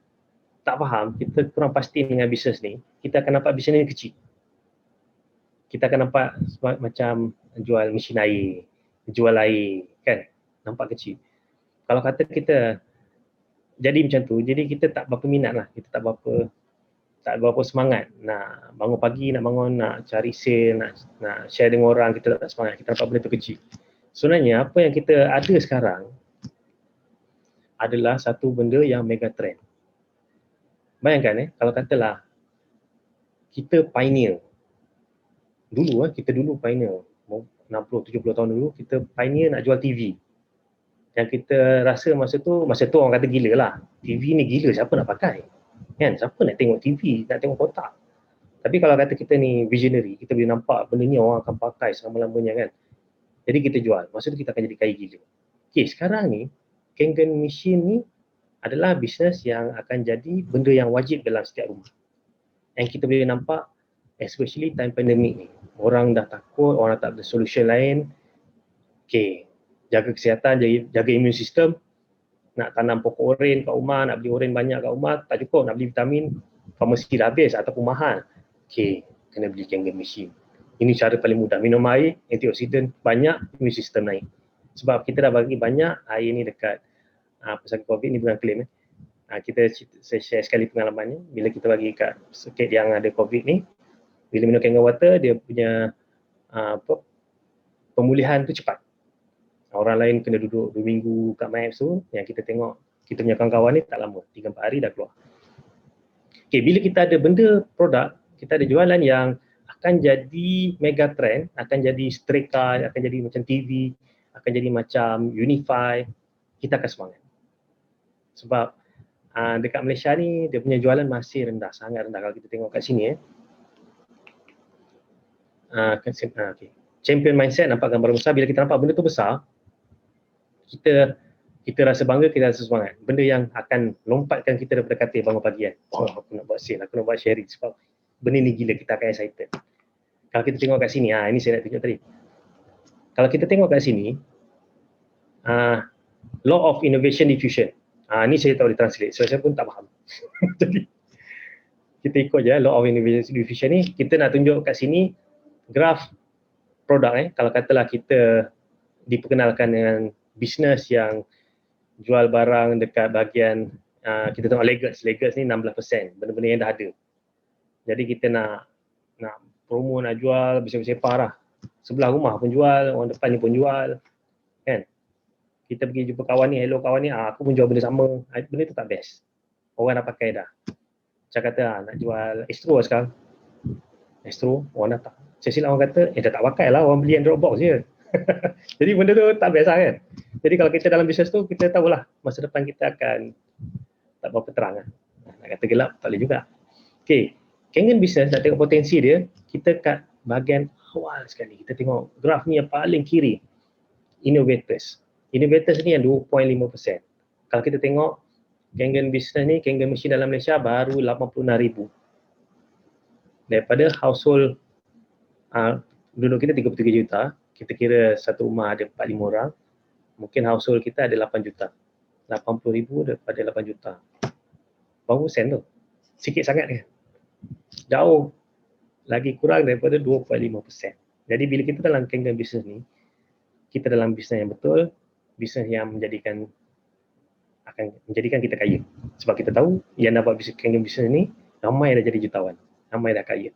tak faham, kita kurang pasti dengan bisnes ni, kita akan nampak bisnes ni kecil. Kita akan nampak macam jual mesin air, jual air, kan? Nampak kecil. Kalau kata kita jadi macam tu, jadi kita tak berapa minat lah, kita tak berapa semangat nak bangun pagi, nak cari sale, nak share dengan orang, kita tak semangat, kita nampak benda tu kecil. Sebenarnya apa yang kita ada sekarang adalah satu benda yang mega trend. Bayangkan kalau katalah kita pioneer. Kita dulu pioneer. 60-70 tahun dulu kita pioneer nak jual TV. Yang kita rasa masa tu orang kata gila lah. TV ni gila, siapa nak pakai? Kan? Siapa nak tengok TV, nak tengok kotak? Tapi kalau kata kita ni visionary, kita boleh nampak benda ni orang akan pakai selama-lamanya kan. Jadi kita jual. Masa tu kita akan jadi kaya gila. Okey, sekarang ni Kangen machine ni adalah bisnes yang akan jadi benda yang wajib dalam setiap rumah. Yang kita boleh nampak, especially time pandemic ni. Orang dah takut, orang tak ada solution lain. Okey, jaga kesihatan, jaga immune system. Nak tanam pokok oren kat rumah, nak beli oren banyak kat rumah, tak cukup. Nak beli vitamin, farmasi dah habis ataupun mahal. Okey, kena beli Kangen machine. Ini cara paling mudah. Minum air, antioksidan banyak, immune system naik. Sebab kita dah bagi banyak air ni dekat pasal COVID ni bukan claim. Saya share sekali pengalamannya. Bila kita bagi kat sikit yang ada COVID ni, bila minum Kangen water, dia punya pemulihan tu cepat. Orang lain kena duduk 2 minggu kat MAPS tu, yang kita tengok kita punya kawan-kawan ni tak lama, 3-4 hari dah keluar. Okay, bila kita ada benda produk, kita ada jualan yang akan jadi mega trend, akan jadi Streka, akan jadi macam TV, akan jadi macam Unify, kita akan semangat. Sebab dekat Malaysia ni dia punya jualan masih rendah, sangat rendah kalau kita tengok kat sini. Okay. Champion mindset, nampak gambar besar. Bila kita nampak benda tu besar, kita rasa bangga, kita rasa semangat. Benda yang akan lompatkan kita daripada katil bangun pagi kan. Aku nak buat sale, aku nak buat sharing sebab benda ni gila, kita akan excited. Kalau kita tengok kat sini, ini saya nak tunjuk tadi. Kalau kita tengok kat sini, Law of Innovation Diffusion. Ni saya tak boleh translate, so saya pun tak faham. Jadi kita ikut je Law of Innovation Diffusion ni. Kita nak tunjuk kat sini graf produk. Kalau katalah kita diperkenalkan dengan bisnes yang jual barang dekat bahagian kita tengok Lagos ni 16%, benda-benda yang dah ada. Jadi kita nak promo, nak jual, besar-besar lah. Sebelah rumah pun jual, orang depan ni pun jual, kan? Kita pergi jumpa kawan ni, hello kawan ni, aku pun jual benda sama. Benda tu tak best. Orang dah pakai dah. Saya kata nak jual Astro sekarang. Astro, orang dah tak. Saya silap orang kata, dah tak pakai lah, orang beli Android box je. Jadi benda tu tak best lah kan. Jadi kalau kita dalam bisnes tu, kita tahulah masa depan kita akan tak berapa terang lah. Nak kata gelap, tak boleh juga. Okay, Kangen bisnes nak tengok potensi dia, kita kat bahagian awal sekali. Kita tengok graf ni yang paling kiri. Innovators ni yang 2.5%. Kalau kita tengok Kangen bisnes ni, Kangen machine dalam Malaysia baru 86,000. Daripada household penduduk kita 33 juta, kita kira satu rumah ada 4-5 orang, mungkin household kita ada 8 juta. 80,000 daripada 8 juta. Berapa persen tu? Sikit sangat kan? Jauh lagi kurang daripada 2.5%. Jadi bila kita dalam Kangen bisnes ni, kita dalam bisnes yang betul, bisnes yang akan menjadikan kita kaya. Sebab kita tahu yang dapat bisnes ni ramai dah jadi jutawan, ramai dah kaya.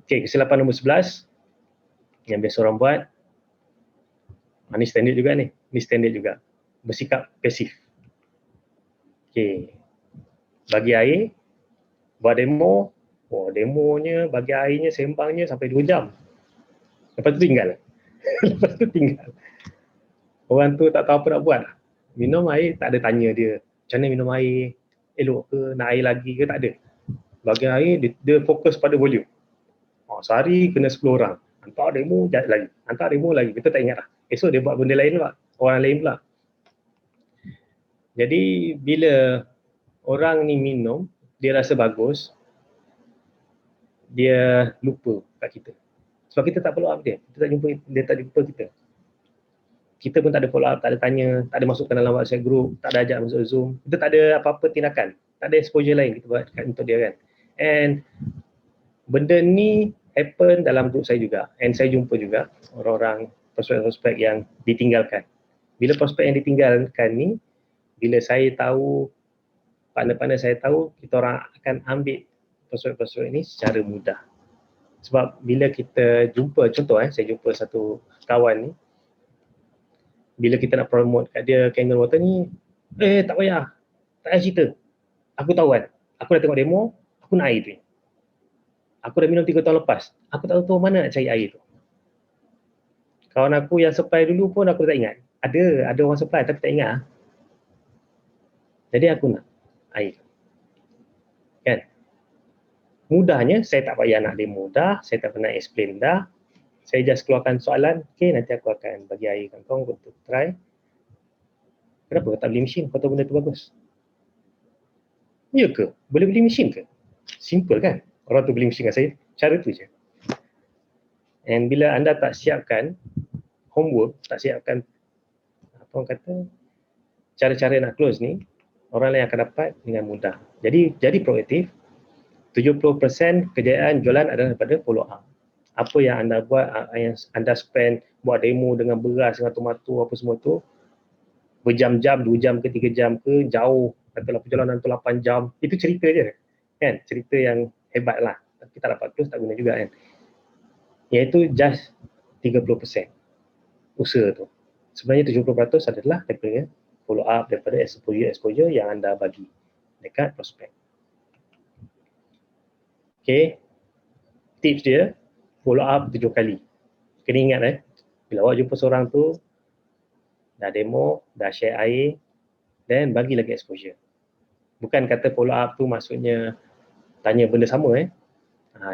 Okey, kesilapan nombor 11 yang biasa orang buat, ni standard juga ni. Ni standard juga. Bersikap pasif. Okey. Bagi air, buat demo, demonya, bagi airnya, sembangnya sampai 2 jam. Lepas tu tinggal. Lepas tu tinggal. Orang tu tak tahu apa nak buat. Minum air, tak ada tanya dia. Macam mana minum air? Elok ke? Nak air lagi ke? Tak ada. Bagi air, dia fokus pada volume. Sehari kena 10 orang. Hantar demo, lagi. Hantar demo lagi. Kita tak ingat lah. Esok dia buat benda lain pula. Orang lain pula. Jadi, bila orang ni minum, dia rasa bagus, dia lupa kat kita. Sebab kita tak follow up dia. Dia tak jumpa kita. Kita pun tak ada follow up, tak ada tanya, tak ada masukkan dalam WhatsApp group, tak ada ajak masuk Zoom. Kita tak ada apa-apa tindakan. Tak ada exposure lain kita buat untuk dia kan. And benda ni happen dalam group saya juga. And saya jumpa juga orang-orang prospek-prospek yang ditinggalkan. Bila prospek yang ditinggalkan ni, bila saya tahu, partner-partner saya tahu, kita orang akan ambil prospek-prospek ni secara mudah. Sebab bila kita jumpa, contoh saya jumpa satu kawan ni, bila kita nak promote kat dia Kangen Water ni, tak payah, tak payah cerita. Aku tahu kan, aku dah tengok demo, aku nak air tu. Aku dah minum 3 tahun lepas, aku tak tahu mana nak cari air tu. Kawan aku yang supply dulu pun aku tak ingat. Ada orang supply tapi tak ingat. Jadi aku nak air. Kan? Mudahnya, saya tak payah nak demo dah, saya tak pernah explain dah. Saya just keluarkan soalan, okay, nanti aku akan bagi air kat kau untuk try. Kenapa kau tak beli mesin? Kau tahu benda tu bagus. Ya ke? Boleh beli mesin ke? Simple kan? Orang tu beli mesin dengan saya, cara tu je. And bila anda tak siapkan homework, tak siapkan apa orang kata, cara-cara nak close ni, orang lain akan dapat dengan mudah. Jadi proaktif. 70% kejayaan jualan adalah daripada follow up. Apa yang anda buat, yang anda spend buat demo dengan beras, dengan tomato, apa semua tu, berjam-jam, 2 jam ke 3 jam ke, jauh, katalah perjalanan tu 8 jam, itu cerita je. Kan? Cerita yang hebat lah. Tapi tak dapat close, tak guna juga kan. Iaitu just 30% usaha tu. Sebenarnya 70% adalah daripada follow up, daripada exposure yang anda bagi dekat prospek. Okay, tips dia, follow up 7 kali. Kena ingat bila awak jumpa seorang tu, dah demo, dah share air, dan bagi lagi exposure. Bukan kata follow up tu maksudnya tanya benda sama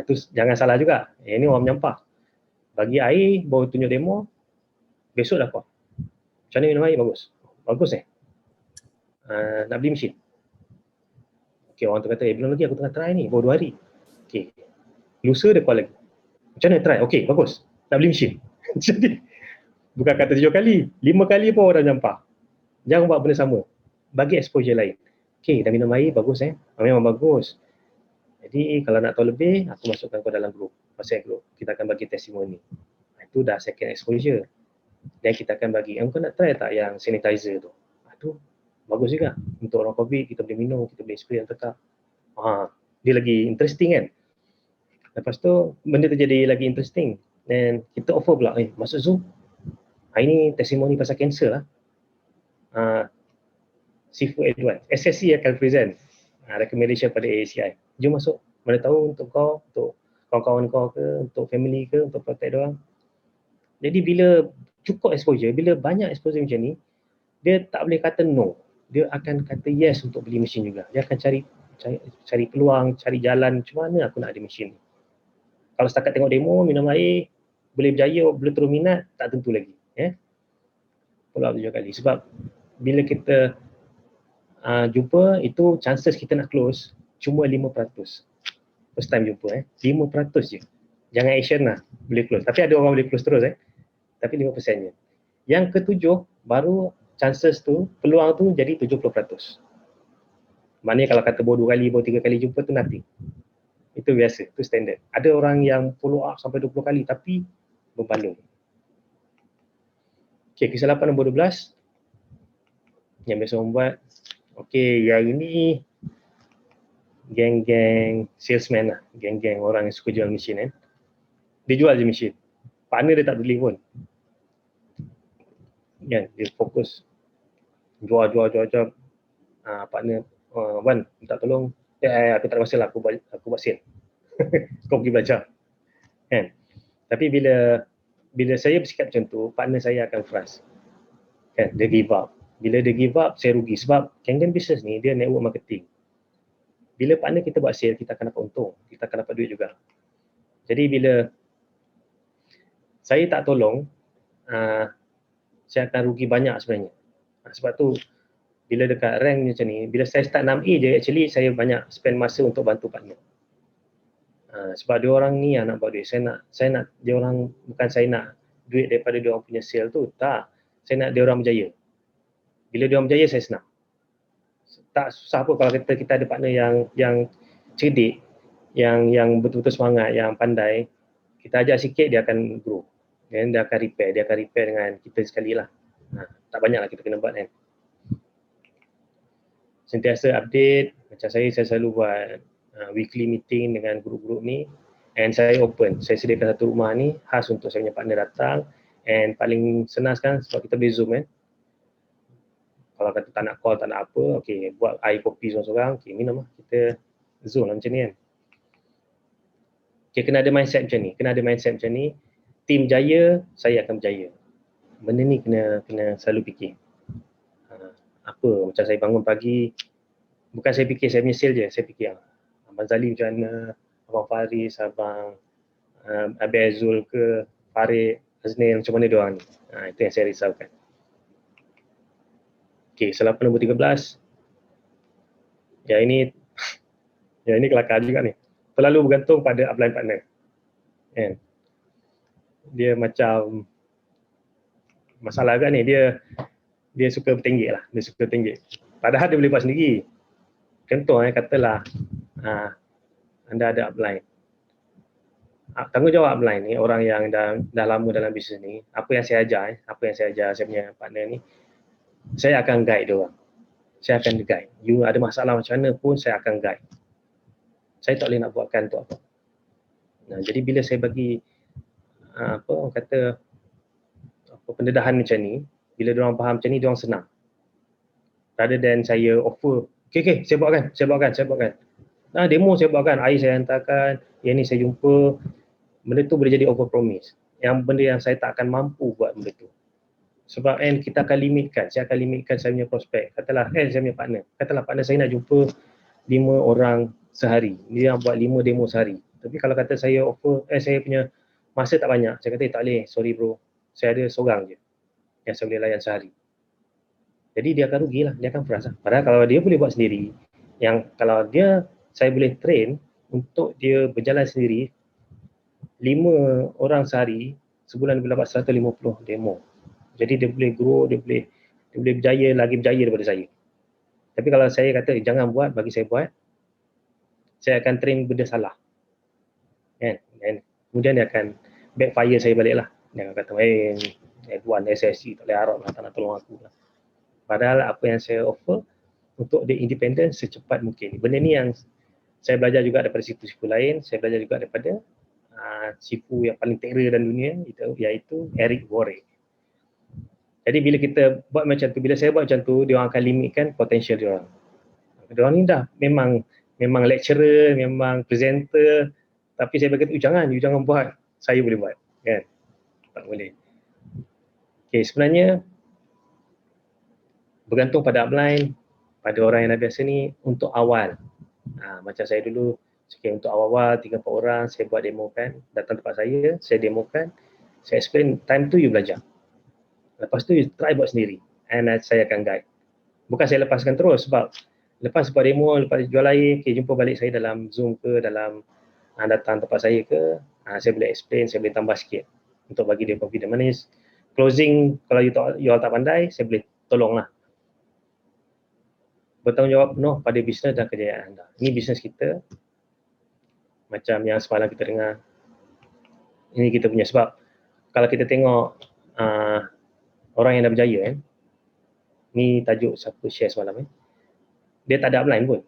itu jangan salah juga. Ini orang menyampah. Bagi air, baru tunjuk demo, besok dah kuat. Macam mana minum air? Bagus. Bagus nak beli mesin. Okay, orang tu kata, belum lagi aku tengah try ni, baru 2 hari. Okay. Lusa dia call lagi. Macam mana try? Okay, bagus. Nak beli mesin. Jadi, bukan kata 7 kali, 5 kali pun orang nyampah. Jangan buat benda sama. Bagi exposure lain. Okay, dah minum air, bagus memang bagus. Jadi, kalau nak tahu lebih, aku masukkan kau dalam grup. WhatsApp group. Kita akan bagi testimoni. Itu dah second exposure. Dan kita akan bagi, kau nak try tak yang sanitizer tu? Itu bagus juga. Untuk orang COVID, kita boleh minum, kita boleh spray yang tetap. Dia lagi interesting kan? Lepas tu, benda tu jadi lagi interesting. Dan kita offer pula, masuk Zoom. Hari ni testimoni pasal kanser lah. Seafood Advance. SSC akan present recommendation pada AACI. Jom masuk. Mana tahu untuk kau, untuk kawan-kawan kau ke, untuk family ke, untuk protect diorang. Jadi bila cukup exposure, bila banyak exposure macam ni, dia tak boleh kata no. Dia akan kata yes untuk beli mesin juga. Dia akan cari peluang, cari jalan, macam mana aku nak ada mesin ni. Kalau setakat tengok demo, minum air, boleh berjaya, boleh terus minat, tak tentu lagi. Follow up 7 kali. Sebab bila kita jumpa, itu chances kita nak close cuma 5%. First time jumpa, 5% je. Jangan action lah, boleh close. Tapi ada orang boleh close terus, tapi 5% je. Yang ketujuh, baru chances tu, peluang tu jadi 70%. Maknanya kalau kata baru 2 kali, baru 3 kali jumpa tu nothing. Itu biasa, itu standard. Ada orang yang follow up sampai 20 kali tapi berbaloi. Okay, kesilapan nombor 12 yang biasa orang buat. Okay, yang ini geng-geng salesman lah, geng-geng orang yang suka jual mesin kan. Dia jual je mesin, partner dia tak beli pun. Kan, dia fokus jual. Partner, Wan, minta tolong, aku tak ada masa lah, aku buat sale. Kau pergi belajar. Kan? Tapi bila saya bersikap macam tu, partner saya akan frust. Kan, dia give up. Bila dia give up, saya rugi sebab geng-geng business ni dia network marketing. Bila partner kita buat sale, kita akan dapat untung, kita akan dapat duit juga. Jadi bila saya tak tolong, saya akan rugi banyak sebenarnya. Sebab tu bila dekat rank macam ni, bila saya start 6A je, actually saya banyak spend masa untuk bantu partner. Sebab dia orang ni yang nak buat duit. Saya nak dia orang, bukan saya nak duit daripada dia orang punya sale tu, tak. Saya nak dia orang berjaya. Bila dia orang berjaya, saya senang. Tak susah apa kalau kita ada partner yang cerdik, yang betul-betul semangat, yang pandai, kita ajar sikit dia akan grow. Dan dia akan repair dengan kita sekali lah. Tak banyak lah kita kena buat kan. Sentiasa update, macam saya selalu buat weekly meeting dengan grup-grup ni, and saya open, saya sediakan satu rumah ni khas untuk saya punya partner datang, and paling senang sekarang sebab kita boleh zoom kan. Kalau kata tak nak call, tak nak apa, okay, buat air kopi seorang-seorang, okay, minum lah, kita zoom lah macam ni kan. Okay, kena ada mindset macam ni, tim jaya, saya akan berjaya. Benda ni kena selalu fikir. Apa, macam saya bangun pagi, bukan saya fikir saya punya sale je, saya fikir Abang Zali macam mana, Abang Faris, Abang Abang Azul ke, Farid, Aznil, macam mana diorang ni. Itu yang saya risaukan. Okay, selapan nombor 13. Yang ini kelakar juga ni. Terlalu bergantung pada upline partner. Kan? Dia macam masalah kan ni, dia suka bertenggek lah, Padahal dia boleh buat sendiri. Contoh katalah anda ada upline. Tanggungjawab upline ni, orang yang dah lama dalam bisnes ni, apa yang saya ajar saya punya partner ni, saya akan guide dia orang. Saya akan guide. You ada masalah macam mana pun saya akan guide. Saya tak boleh nak buatkan tu apa. Jadi bila saya bagi pendedahan macam ni, bila dia orang faham macam ni, dia orang senang. Rather than saya offer, okay, saya buatkan. Demo saya buatkan, air saya hantarkan, yang ni saya jumpa. Benda tu boleh jadi over promise. Yang benda yang saya tak akan mampu buat benda tu. Sebab kita akan limitkan, saya akan limitkan saya punya prospek. Katalah saya punya partner. Katalah partner saya nak jumpa 5 orang sehari. Dia buat 5 demo sehari. Tapi kalau kata saya offer, saya punya masa tak banyak. Saya kata tak boleh, sorry bro. Saya ada seorang je yang saya boleh layan sehari. Jadi dia akan rugilah, dia akan frust lah. Padahal kalau dia boleh buat sendiri, yang kalau saya boleh train untuk dia berjalan sendiri 5 orang sehari, sebulan dia boleh dapat 150 demo. Jadi dia boleh grow, dia boleh berjaya daripada saya. Tapi kalau saya kata jangan buat, bagi saya buat, saya akan train benda salah. Kan? Dan kemudian dia akan backfire saya balik lah. Dia akan kata, F1, SSC, tak boleh harap lah, tak nak tolong aku lah. Padahal apa yang saya offer untuk dia independent secepat mungkin. Benda ni yang saya belajar juga daripada sifu-sifu lain, saya belajar juga daripada sifu yang paling terror dalam dunia, iaitu Eric Worre. Jadi bila kita buat macam tu, bila saya buat macam tu, dia orang akan limitkan potential dia orang. Dia orang ni dah memang lecturer, memang presenter, tapi saya berkata, you jangan buat, saya boleh buat. Kan? Tak boleh. Okay, sebenarnya bergantung pada upline, pada orang yang dah biasa ni, untuk awal. Macam saya dulu, untuk awal-awal 3-4 orang, saya buat demo kan, datang tempat saya demokan, saya explain, time tu you belajar. Lepas tu you try buat sendiri, and saya akan guide. Bukan saya lepaskan terus, sebab lepas buat demo, lepas jual air, jumpa balik saya dalam Zoom ke, dalam datang tempat saya ke, saya boleh explain, saya boleh tambah sikit untuk bagi dia confident. Maknanya closing, kalau you all tak pandai, saya boleh tolong lah. Bertanggungjawab penuh pada bisnes dan kejayaan anda. Ini bisnes kita, macam yang semalam kita dengar, ini kita punya. Sebab kalau kita tengok orang yang dah berjaya ni tajuk satu share semalam dia tak ada upline pun,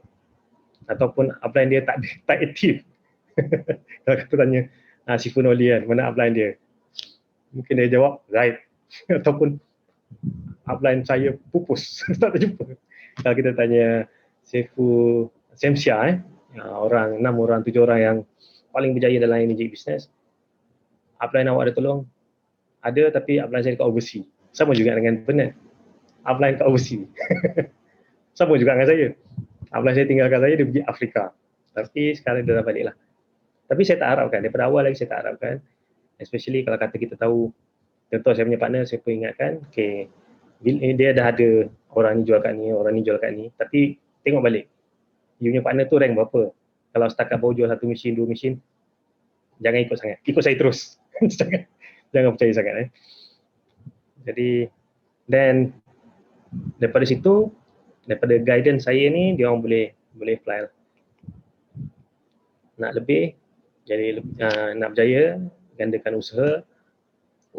ataupun upline dia tak aktif. Kalau kata tanya si Funoli kan, mana upline dia, mungkin dia jawab right ataupun upline saya pupus tak terjumpa. Kalau kita tanya Saifu Semsia orang 6 orang 7 orang yang paling berjaya dalam energy business, upline awak ada tolong? Ada, tapi upline saya dekat overseas. Sama juga dengan Bernard, upline kat overseas. Sama juga dengan saya, upline saya tinggalkan saya, dia pergi Afrika, tapi sekarang dia dah balik lah. Tapi saya tak harapkan, daripada awal lagi saya tak harapkan, especially kalau kata kita tahu, contoh saya punya partner, saya pun ingatkan, okay, dia dah ada orang ni jual kat ni, orang ni jual kat ni, tapi tengok balik, you punya partner tu rank berapa. Kalau setakat baru jual 1 mesin, 2 mesin, jangan ikut sangat, ikut saya terus. jangan percaya sangat. Jadi, dan daripada situ, daripada guidance saya ni, dia orang boleh fly lah. Nak lebih, jadi nak berjaya, gandakan usaha,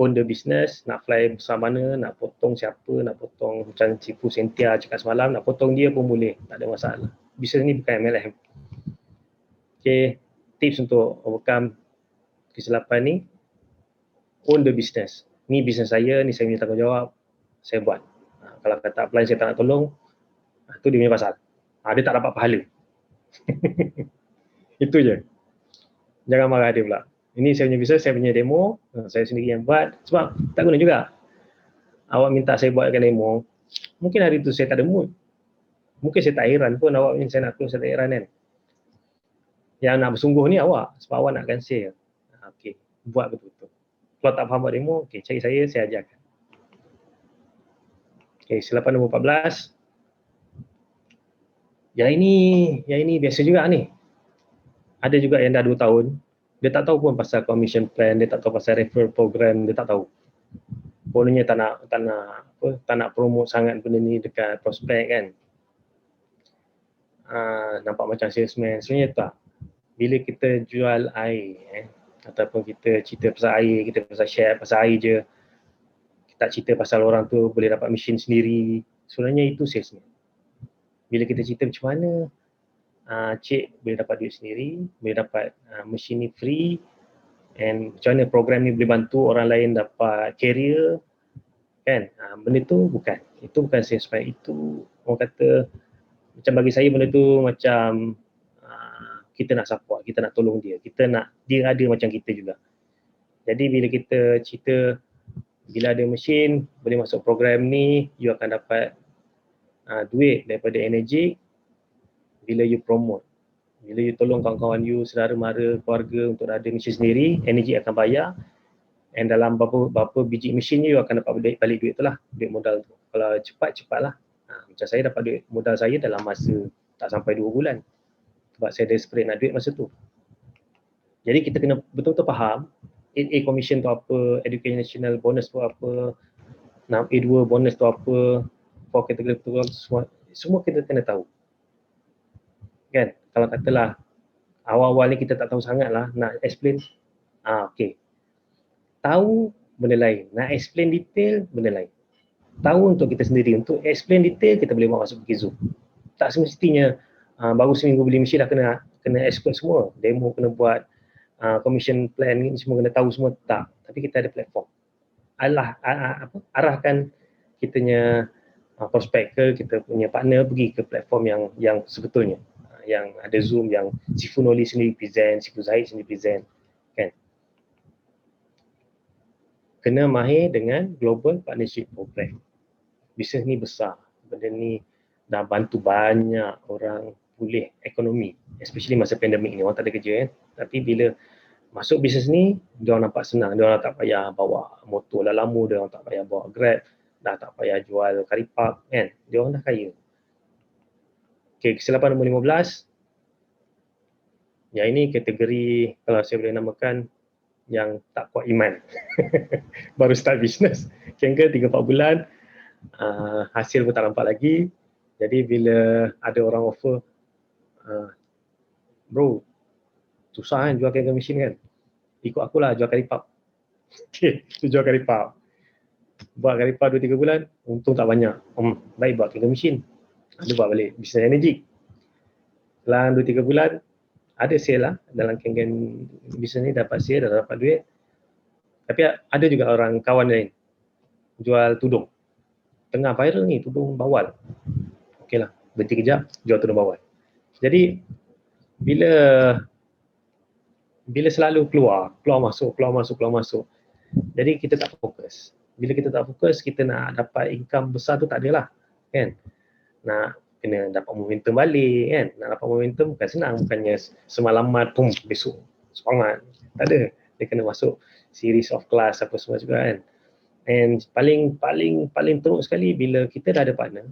own the business, nak fly besar mana, nak potong siapa, nak potong macam Cipu Sentia cakap semalam, nak potong dia pun boleh, tak ada masalah. Bisnes ni bukan MLM. Okay, tips untuk overcome kesilapan ni, own the business. Ni bisnes saya, ni saya punya tanggungjawab, saya buat. Kalau kata upline saya tak nak tolong, tu dia punya pasal. Dia tak dapat pahala. Itu je. Jangan marah dia pula. Ini saya punya bisnes, saya punya demo, saya sendiri yang buat. Sebab tak guna juga. Awak minta saya buatkan demo, mungkin hari tu saya tak ada mood. Mungkin saya tak heran pun awak ni, saya nak close, saya tak heran kan. Yang nak bersungguh ni awak, sebab awak nakkan sale. Okey, buat betul-betul. Kalau tak faham buat demo, okey, cari saya ajarkan. Okey, silapan nombor 14. Yang ini biasa juga ni. Ada juga yang dah 2 tahun, dia tak tahu pun pasal commission plan, dia tak tahu pasal referral program, dia tak tahu. Kononnya tak nak promote sangat benda ni dekat prospek kan. Nampak macam salesman. Sebenarnya tak. Bila kita jual air ataupun kita cerita pasal air, kita pasal share pasal air je, kita tak cerita pasal orang tu boleh dapat mesin sendiri, sebenarnya itu salesman. Bila kita cerita macam mana cik boleh dapat duit sendiri, boleh dapat mesin ni free, and macam mana program ni boleh bantu orang lain dapat career kan, benda tu itu bukan salesman. Itu orang kata, macam bagi saya benda tu macam kita nak support, kita nak tolong dia, kita nak dia ada macam kita juga. Jadi bila kita cerita, bila ada mesin boleh masuk program ni, you akan dapat duit daripada energi. Bila you promote, bila you tolong kawan-kawan you, saudara mara, keluarga untuk ada mesin sendiri, energi akan bayar, and dalam berapa biji mesin you akan dapat balik duit tu lah, duit modal tu. Kalau cepatlah. Macam saya dapat duit modal saya dalam masa tak sampai 2 bulan. Sebab saya desperate nak duit masa tu. Jadi kita kena betul-betul faham 8A commission tu apa, educational bonus tu apa, 6A2 bonus tu apa, 4 kategori tu semua kita kena tahu. Kan? Kalau katalah awal-awal ni kita tak tahu sangat lah nak explain, okey. Tahu benda lain, nak explain detail benda lain. Tahu untuk kita sendiri, untuk explain detail kita boleh bawa masuk pergi Zoom. Tak semestinya baru seminggu beli mesin dah kena expert semua. Demo kena buat, commission plan ni semua kena tahu semua, tak. Tapi kita ada platform. Arahkan kitanya prospek ke kita punya partner pergi ke platform yang sebetulnya. Yang ada Zoom, yang si Funoli sendiri present, si Zahid sendiri present, kan. Kena mahir dengan global partnership program. Bisnes ni besar. Benda ni dah bantu banyak orang pulih ekonomi, especially masa pandemik ni, orang tak ada kerja kan. Tapi bila masuk bisnes ni, dia orang nampak senang, dia orang tak payah bawa motor lah lama, dia orang tak payah bawa Grab, dah tak payah jual karipap kan, dia orang dah kaya. Okey, kesilapan nombor 15. Yang ini kategori, kalau saya boleh namakan, yang tak kuat iman. Baru start bisnes, kira 3-4 bulan, hasil pun tak nampak lagi. Jadi bila ada orang offer, bro, susah kan jual kengkang mesin kan, ikut akulah jual karipap. Okay, tu jual karipap. Buat Karipa 2-3 bulan, untung tak banyak. Baik buat Kangen Machine. Ada buat balik bisnes energi. Setelah 2-3 bulan, ada sale lah dalam Kangen bisnes ni, dapat sale, dah dapat duit. Tapi ada juga orang kawan lain jual tudung. Tengah viral ni tudung bawal. Okey lah, berhenti kejap, jual tudung bawal. Jadi bila selalu keluar masuk. Jadi kita tak fokus. Bila kita tak fokus, kita nak dapat income besar tu tak adalah, kan? Nak kena dapat momentum balik, kan? Nak dapat momentum bukan senang, bukannya semalaman pum besok semangat. Tak ada. Dia kena masuk series of class apa semua juga, kan? And paling teruk sekali bila kita dah ada partner.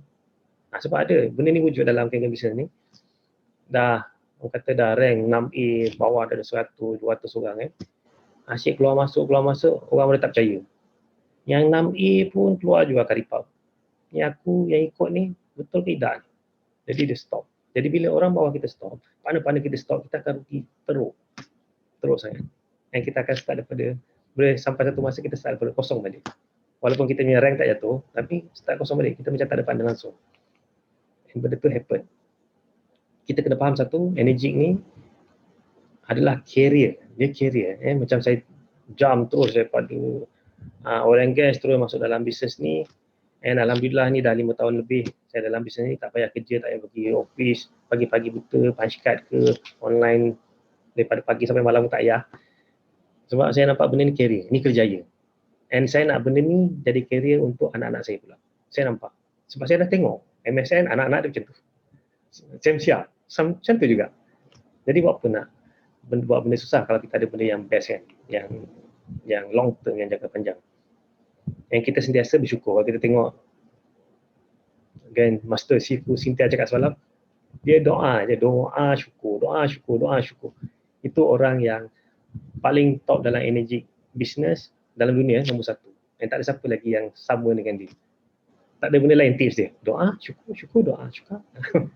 Sebab ada benda ni wujud dalam Kangen Business ni. Dah orang kata dah rank 6A, bawah ada 100, 200 orang, kan? Asyik keluar masuk, orang boleh tak percaya. Yang 6A pun keluar juga Karipa. Ni aku yang ikut ni betul ke tidak? Jadi dia stop. Jadi bila orang bawah kita stop, partner-partner kita stop, kita akan rugi teruk sangat. Dan kita akan start daripada, boleh sampai satu masa kita start daripada kosong balik. Walaupun kita punya rank tak jatuh, tapi start kosong balik, kita macam tak ada partner langsung. Dan benda tu happen. Kita kena faham satu, energy ni adalah carrier. Dia carrier. Macam saya jump terus daripada oil and gas terus masuk dalam bisnes ni. And Alhamdulillah ni dah 5 tahun lebih saya dalam bisnes ni, tak payah kerja, tak payah pergi office, pagi-pagi buta, punch card ke, online daripada pagi sampai malam tak payah. Sebab saya nampak benda ni carrier, ni kerjaya. And saya nak benda ni jadi carrier untuk anak-anak saya pula. Saya nampak. Sebab saya dah tengok MSN, anak-anak dia macam tu. Siap, macam tu juga. Jadi buat apa nak buat benda susah kalau kita ada benda yang best, kan? Yang long term, yang jangka panjang. Yang kita sentiasa bersyukur. Kalau kita tengok kan Master Sifu Cynthia cakap semalam, dia doa je, doa syukur. Itu orang yang paling top dalam energy business dalam dunia, nombor 1. Dan tak ada siapa lagi yang sama dengan dia. Tak ada benda lain tips dia. Doa, syukur, doa, syukur.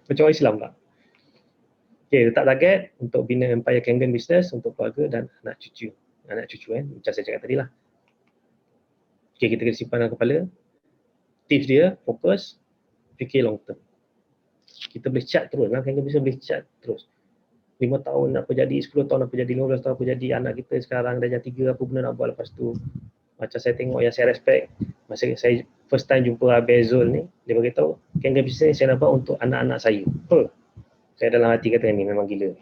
Macam orang Islam tak? Okay, letak target untuk bina empire Kangen Business untuk keluarga dan anak cucu, kan? Macam saya cakap tadi lah. Okay, kita kena simpan dalam kepala. Tips dia, fokus, fikir long term. Kita boleh cat terus, dalam Kangen Business boleh cat terus. 5 tahun apa jadi, 10 tahun apa jadi, 15 tahun apa jadi, anak kita sekarang dah jadi 3, apa benda nak buat lepas tu. Macam saya tengok yang saya respect, masa saya first time jumpa Abel Zul ni, dia beritahu, Kangen Business saya nak buat untuk anak-anak saya. Saya dalam hati kata ni memang gila.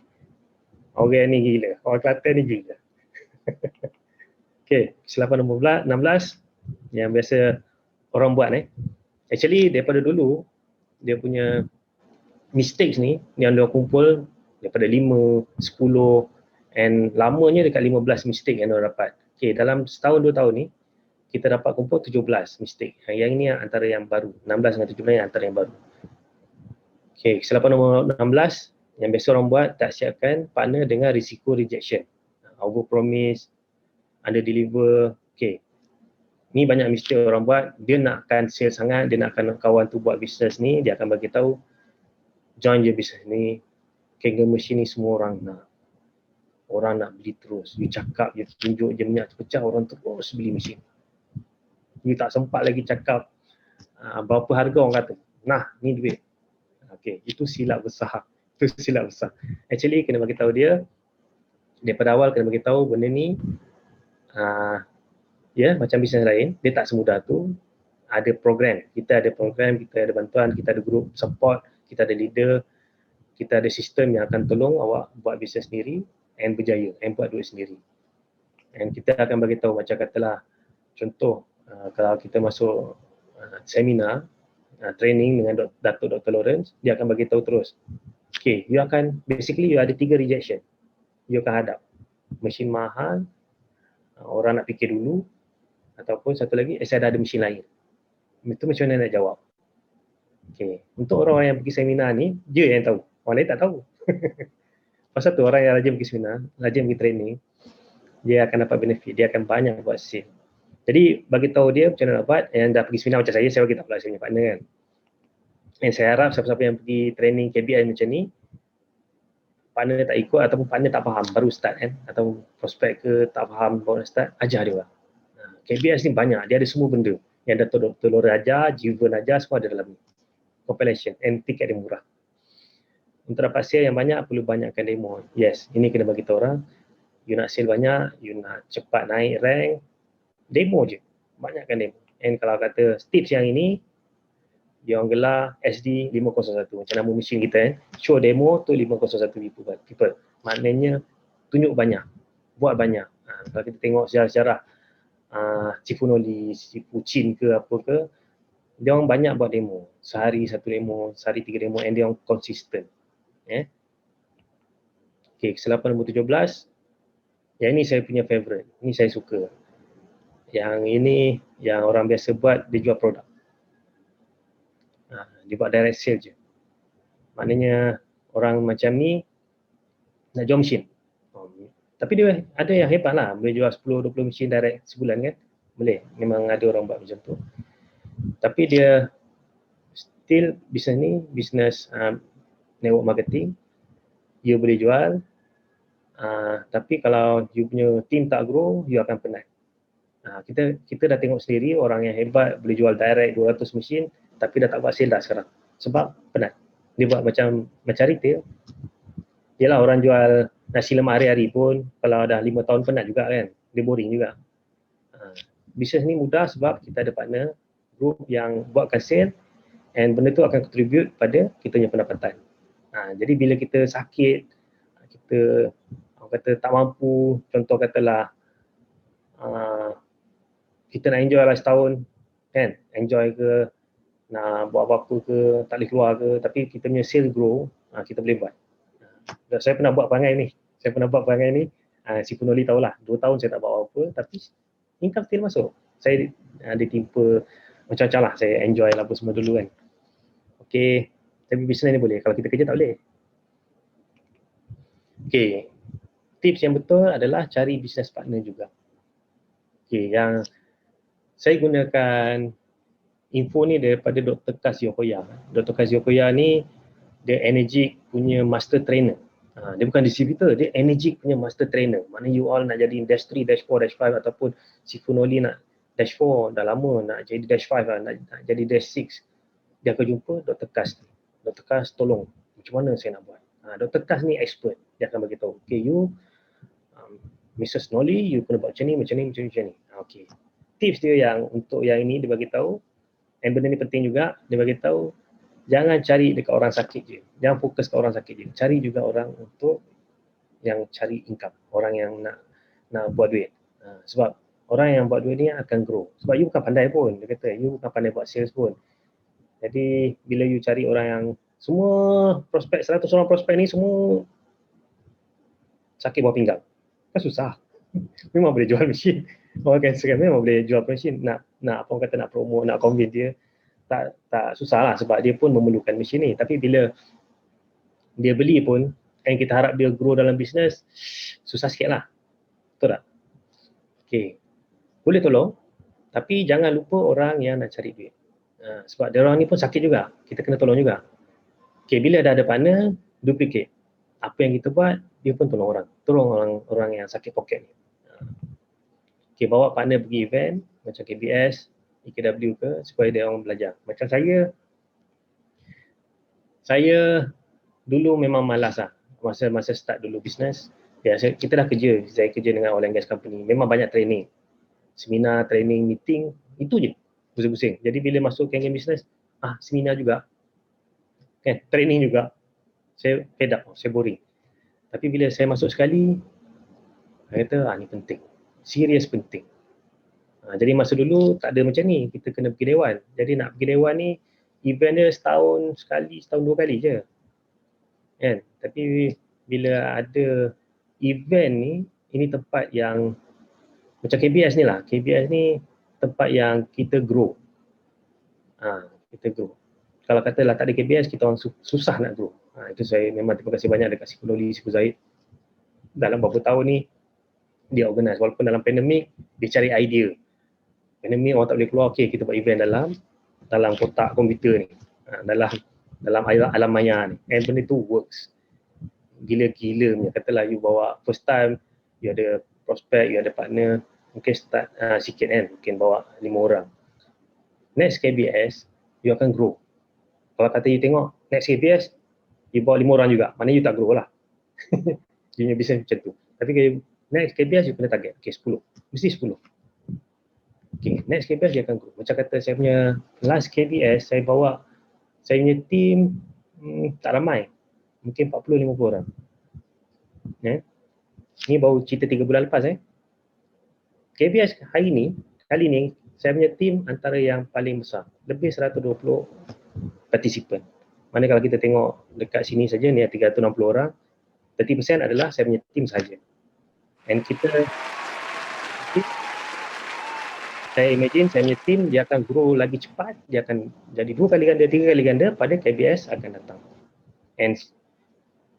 Orang ni gila, orang Kelantan ni gila. Okay, silapan nombor 16 yang biasa orang buat Actually daripada dulu dia punya mistakes ni yang dia kumpul daripada 5, 10 and lamanya dekat 15 mistake yang dia dapat. Okay, dalam setahun 2 tahun ni kita dapat kumpul 17 mistake. Yang ini antara yang baru. 16 dengan 17 yang antara yang baru. Okay, kesilapan nombor 16 yang biasa orang buat, tak siapkan partner dengan risiko rejection. Over promise, under deliver. Okay, ni banyak mistake orang buat. Dia nakkan sale sangat, dia nakkan kawan tu buat bisnes ni, dia akan bagi tahu join je bisnes ni. Kangen Machine ni semua orang nak. Orang nak beli terus. You cakap, you tunjuk je minyak terpecah, orang terus beli mesin. You tak sempat lagi cakap berapa harga, orang kata, nah ni duit. Okay, itu silap besar. Actually kena bagi tahu dia daripada awal, kena bagi tahu benda ni macam bisnes lain, dia tak semudah tu. Ada program, kita ada bantuan, kita ada group support, kita ada leader, kita ada sistem yang akan tolong awak buat bisnes sendiri and berjaya, and buat duit sendiri. And kita akan bagi tahu, macam katalah contoh, kalau kita masuk seminar, training dengan Datuk Dr. Lawrence, dia akan bagi tahu terus. Okay, you akan, basically you ada 3 rejection. You akan hadap. Mesin mahal, orang nak fikir dulu, ataupun satu lagi, saya dah ada mesin lain. Itu macam mana nak jawab? Okay, untuk orang yang pergi seminar ni, dia yang tahu. Orang lain tak tahu. Pasal tu orang yang rajin pergi seminar, rajin pergi training, dia akan dapat benefit, dia akan banyak buat sale. Jadi bagi tahu dia macam mana nak buat. Yang dah pergi seminar macam saya bagi tahu pula saya punya partner, kan. Dan saya harap siapa-siapa yang pergi training KBI macam ni, partner tak ikut ataupun partner tak faham, baru start kan, atau prospek ke tak faham baru start, ajar dia lah. KBS ni banyak, dia ada semua benda. Yang ada telur raja, jiwa raja, semua ada dalam ni. Compilation, and tiket dia murah. Untuk dapat sale yang banyak, perlu banyakkan demo. Yes, ini kena bagi tahu orang. You nak sale banyak, you nak cepat naik rank, demo je. Banyakkan demo. And kalau kata tips yang ini, dia orang gelar SD 501. Macam nama mesin kita show demo tu 501 people. Maknanya tunjuk banyak, buat banyak. Kalau kita tengok sejarah-sejarah Cipu Noli, Cipu Chin ke apa ke, dia orang banyak buat demo. Sehari satu demo, sehari 3 demo, and dia orang konsisten. Okay, kesilapan nombor 17. Yang ini saya punya favorite. Ini saya suka. Yang ini yang orang biasa buat, dia jual produk. Dia buat direct sale je. Maknanya orang macam ni nak jual mesin. Tapi dia ada yang hebat lah, boleh jual 10-20 mesin direct sebulan kan. Boleh, memang ada orang buat macam tu. Tapi dia still bisnes ni, bisnes network marketing. You boleh jual, tapi kalau you punya team tak grow, you akan penat. Kita dah tengok sendiri orang yang hebat boleh jual direct 200 mesin, tapi dah tak buat sale dah sekarang. Sebab penat. Dia buat macam retail. Yelah, orang jual nasi lemak hari-hari pun kalau dah 5 tahun penat juga kan. Dia boring juga. Bisnes ni mudah sebab kita ada partner group yang buatkan sale, and benda tu akan contribute pada kita punya pendapatan. Jadi bila kita sakit, kita orang kata tak mampu, contoh katalah kita nak enjoy lah setahun kan, enjoy ke, nak buat apa-apa ke, tak boleh keluar ke, tapi kita punya sale grow, kita boleh buat. Saya pernah buat perangai ni, si Punoli tahulah, 2 tahun saya tak buat apa-apa, tapi income still masuk. Saya ditimpa macam-macam lah, saya enjoy lah apa semua dulu kan. Okay, tapi bisnes ni boleh, kalau kita kerja tak boleh. Okay, tips yang betul adalah cari bisnes partner juga. Okay, yang saya gunakan info ni daripada Dr. Kaz Yokoya. Dr. Kaz Yokoya ni dia energik punya master trainer. Dia bukan distributor, dia energik punya master trainer. Mana you all nak jadi industry dash 4, dash 5 ataupun si Funoli nak dash 4, dah lama nak jadi dash 5 lah, nak jadi dash 6. Dia akan jumpa Dr. Kaz ni. Dr. Kaz tolong, macam mana saya nak buat. Dr. Kaz ni expert. Dia akan bagi tahu, okay, you Mrs. Noli, you kena buat macam ni, macam ni. Okay. Tips dia yang untuk yang ini dia bagi tahu, dan benda ni penting juga, dia bagi tahu jangan cari dekat orang sakit je. Jangan fokus ke orang sakit je. Cari juga orang untuk yang cari income, orang yang nak buat duit. Sebab orang yang buat duit ni akan grow. Sebab you bukan pandai pun, dia kata you bukan pandai buat sales pun. Jadi bila you cari orang yang semua prospek, 100 orang prospek ni semua sakit bawah pinggang, kan susah. Memang boleh jual mesin. Orang cancer kan memang boleh jual mesin. Nak apa orang kata, nak promote, nak convince dia, tak susah lah sebab dia pun memerlukan mesin ni. Tapi bila dia beli pun, and kita harap dia grow dalam bisnes, susah sikit lah. Betul tak? Okay. Boleh tolong, tapi jangan lupa orang yang nak cari duit. Sebab dia orang ni pun sakit juga. Kita kena tolong juga. Okay, bila dah ada partner, duplicate. Apa yang kita buat, dia pun tolong orang. Tolong orang yang sakit poket ni. Okay, bawa partner pergi event macam KBS, EKW ke, supaya dia orang belajar. Macam saya dulu memang malas lah. Masa start dulu bisnes, kita dah kerja. Saya kerja dengan oil and gas company. Memang banyak training. Seminar, training, meeting, itu je. Pusing-pusing. Jadi bila masuk geng bisnes, seminar juga. Kan, training juga. Saya fed up, saya boring. Tapi bila saya masuk sekali, saya kata, ni penting. Serius penting. Jadi masa dulu tak ada macam ni, kita kena pergi dewan. Jadi nak pergi dewan ni, event dia setahun sekali, setahun 2 kali je. Kan? Tapi bila ada event ni, ini tempat yang macam KBS ni lah. KBS ni tempat yang kita grow. Kita grow. Kalau katalah tak ada KBS, kita orang susah nak grow. Itu saya memang terima kasih banyak dekat Sipu Noli, Sipu Zahid. Dalam beberapa tahun ni, dia organize. Walaupun dalam pandemik, dia cari idea. Pandemik orang tak boleh keluar, okay, kita buat event dalam kotak komputer ni. Dalam alam maya ni. And benda tu works. Gila-gila punya. Katalah you bawa first time, you ada prospect, you ada partner, mungkin start sikit kan, mungkin bawa 5 orang. next KBS, you akan grow. Kalau kata you tengok, next KBS, you bawa 5 orang juga, maknanya you tak grow lah. You punya business macam tu. Tapi kalau next KBS, you kena target, okay 10, mesti 10. Okay, next KBS dia akan grow. Macam kata saya punya last KBS, saya bawa, saya punya team tak ramai, mungkin 40-50 orang. Ni baru cerita 3 bulan lepas. KBS hari ni, kali ni, saya punya team antara yang paling besar. Lebih 120 participant. Mana kalau kita tengok dekat sini saja, ni 360 orang, 30% adalah saya punya team saja. And saya imagine saya punya team dia akan grow lagi cepat, dia akan jadi 2 kali ganda, 3 kali ganda pada KBS akan datang. And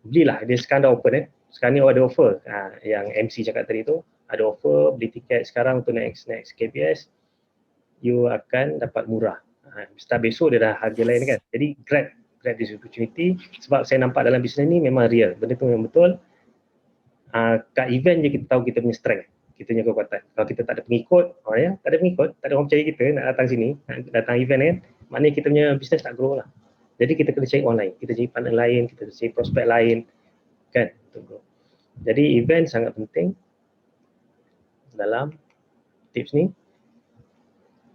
belilah, dia sekarang dah open. Sekarang ni ada offer, yang MC cakap tadi tu, ada offer beli tiket sekarang untuk next KBS, you akan dapat murah. Start besok dia dah harga lain kan. Jadi grab this opportunity, sebab saya nampak dalam bisnes ni memang real, benda tu memang betul. Kat event je kita tahu kita punya strength, kita punya kekuatan. Kalau kita tak ada pengikut, tak ada pengikut, tak ada orang percaya kita nak datang sini, nak datang event kan, maknanya kita punya bisnes tak grow lah. Jadi kita kena cari orang lain, kita cari partner lain, kita cari prospek lain kan, untuk grow. Jadi event sangat penting dalam tips ni.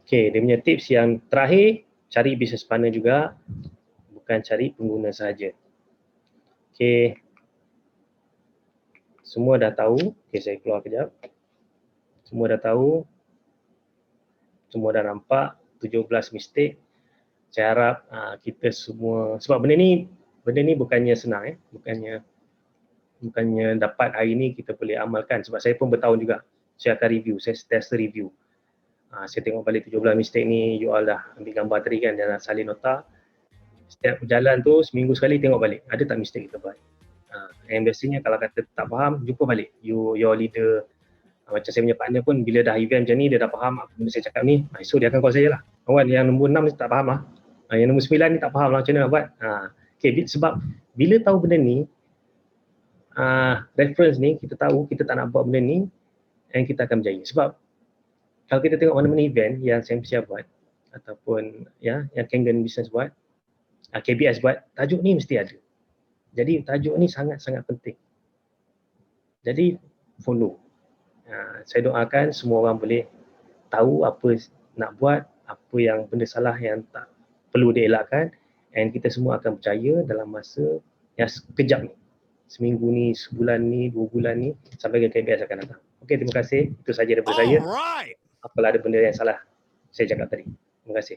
Okay, dia punya tips yang terakhir, cari business partner juga, bukan cari pengguna sahaja. Okay, semua dah tahu. Okay, saya keluar kejap. Semua dah tahu, semua dah nampak 17 mistake. Saya harap kita semua, sebab benda ni bukannya senang, bukannya dapat hari ni kita boleh amalkan. Sebab saya pun bertahun juga, saya akan review, saya test review. Saya tengok balik 17 mistake ni, you all dah ambil gambar tadi kan, dan salin nota. Setiap jalan tu, seminggu sekali tengok balik, ada tak mistake kita buat. And biasanya kalau kata tak faham, jumpa balik your leader. Macam saya punya partner pun, bila dah event macam ni, dia dah faham apa benda saya cakap ni, so dia akan call saya lah. Kawan, yang nombor 6 ni tak faham lah. Yang nombor 9 ni tak faham lah macam mana nak buat. Okay, sebab bila tahu benda ni, reference ni, kita tahu kita tak nak buat benda ni, and kita akan berjaya. Sebab kalau kita tengok mana-mana event yang Samsia buat, ataupun yang Kangen Business buat, KBS buat, tajuk ni mesti ada. Jadi tajuk ni sangat-sangat penting. Jadi follow. Saya doakan semua orang boleh tahu apa nak buat, apa yang benda salah yang tak perlu dielakkan, and kita semua akan berjaya dalam masa yang sekejap ni. Seminggu ni, sebulan ni, 2 bulan ni, sampai ke KBS akan datang. Okey, terima kasih. Itu saja daripada saya. Apalah ada benda yang salah saya cakap tadi. Terima kasih.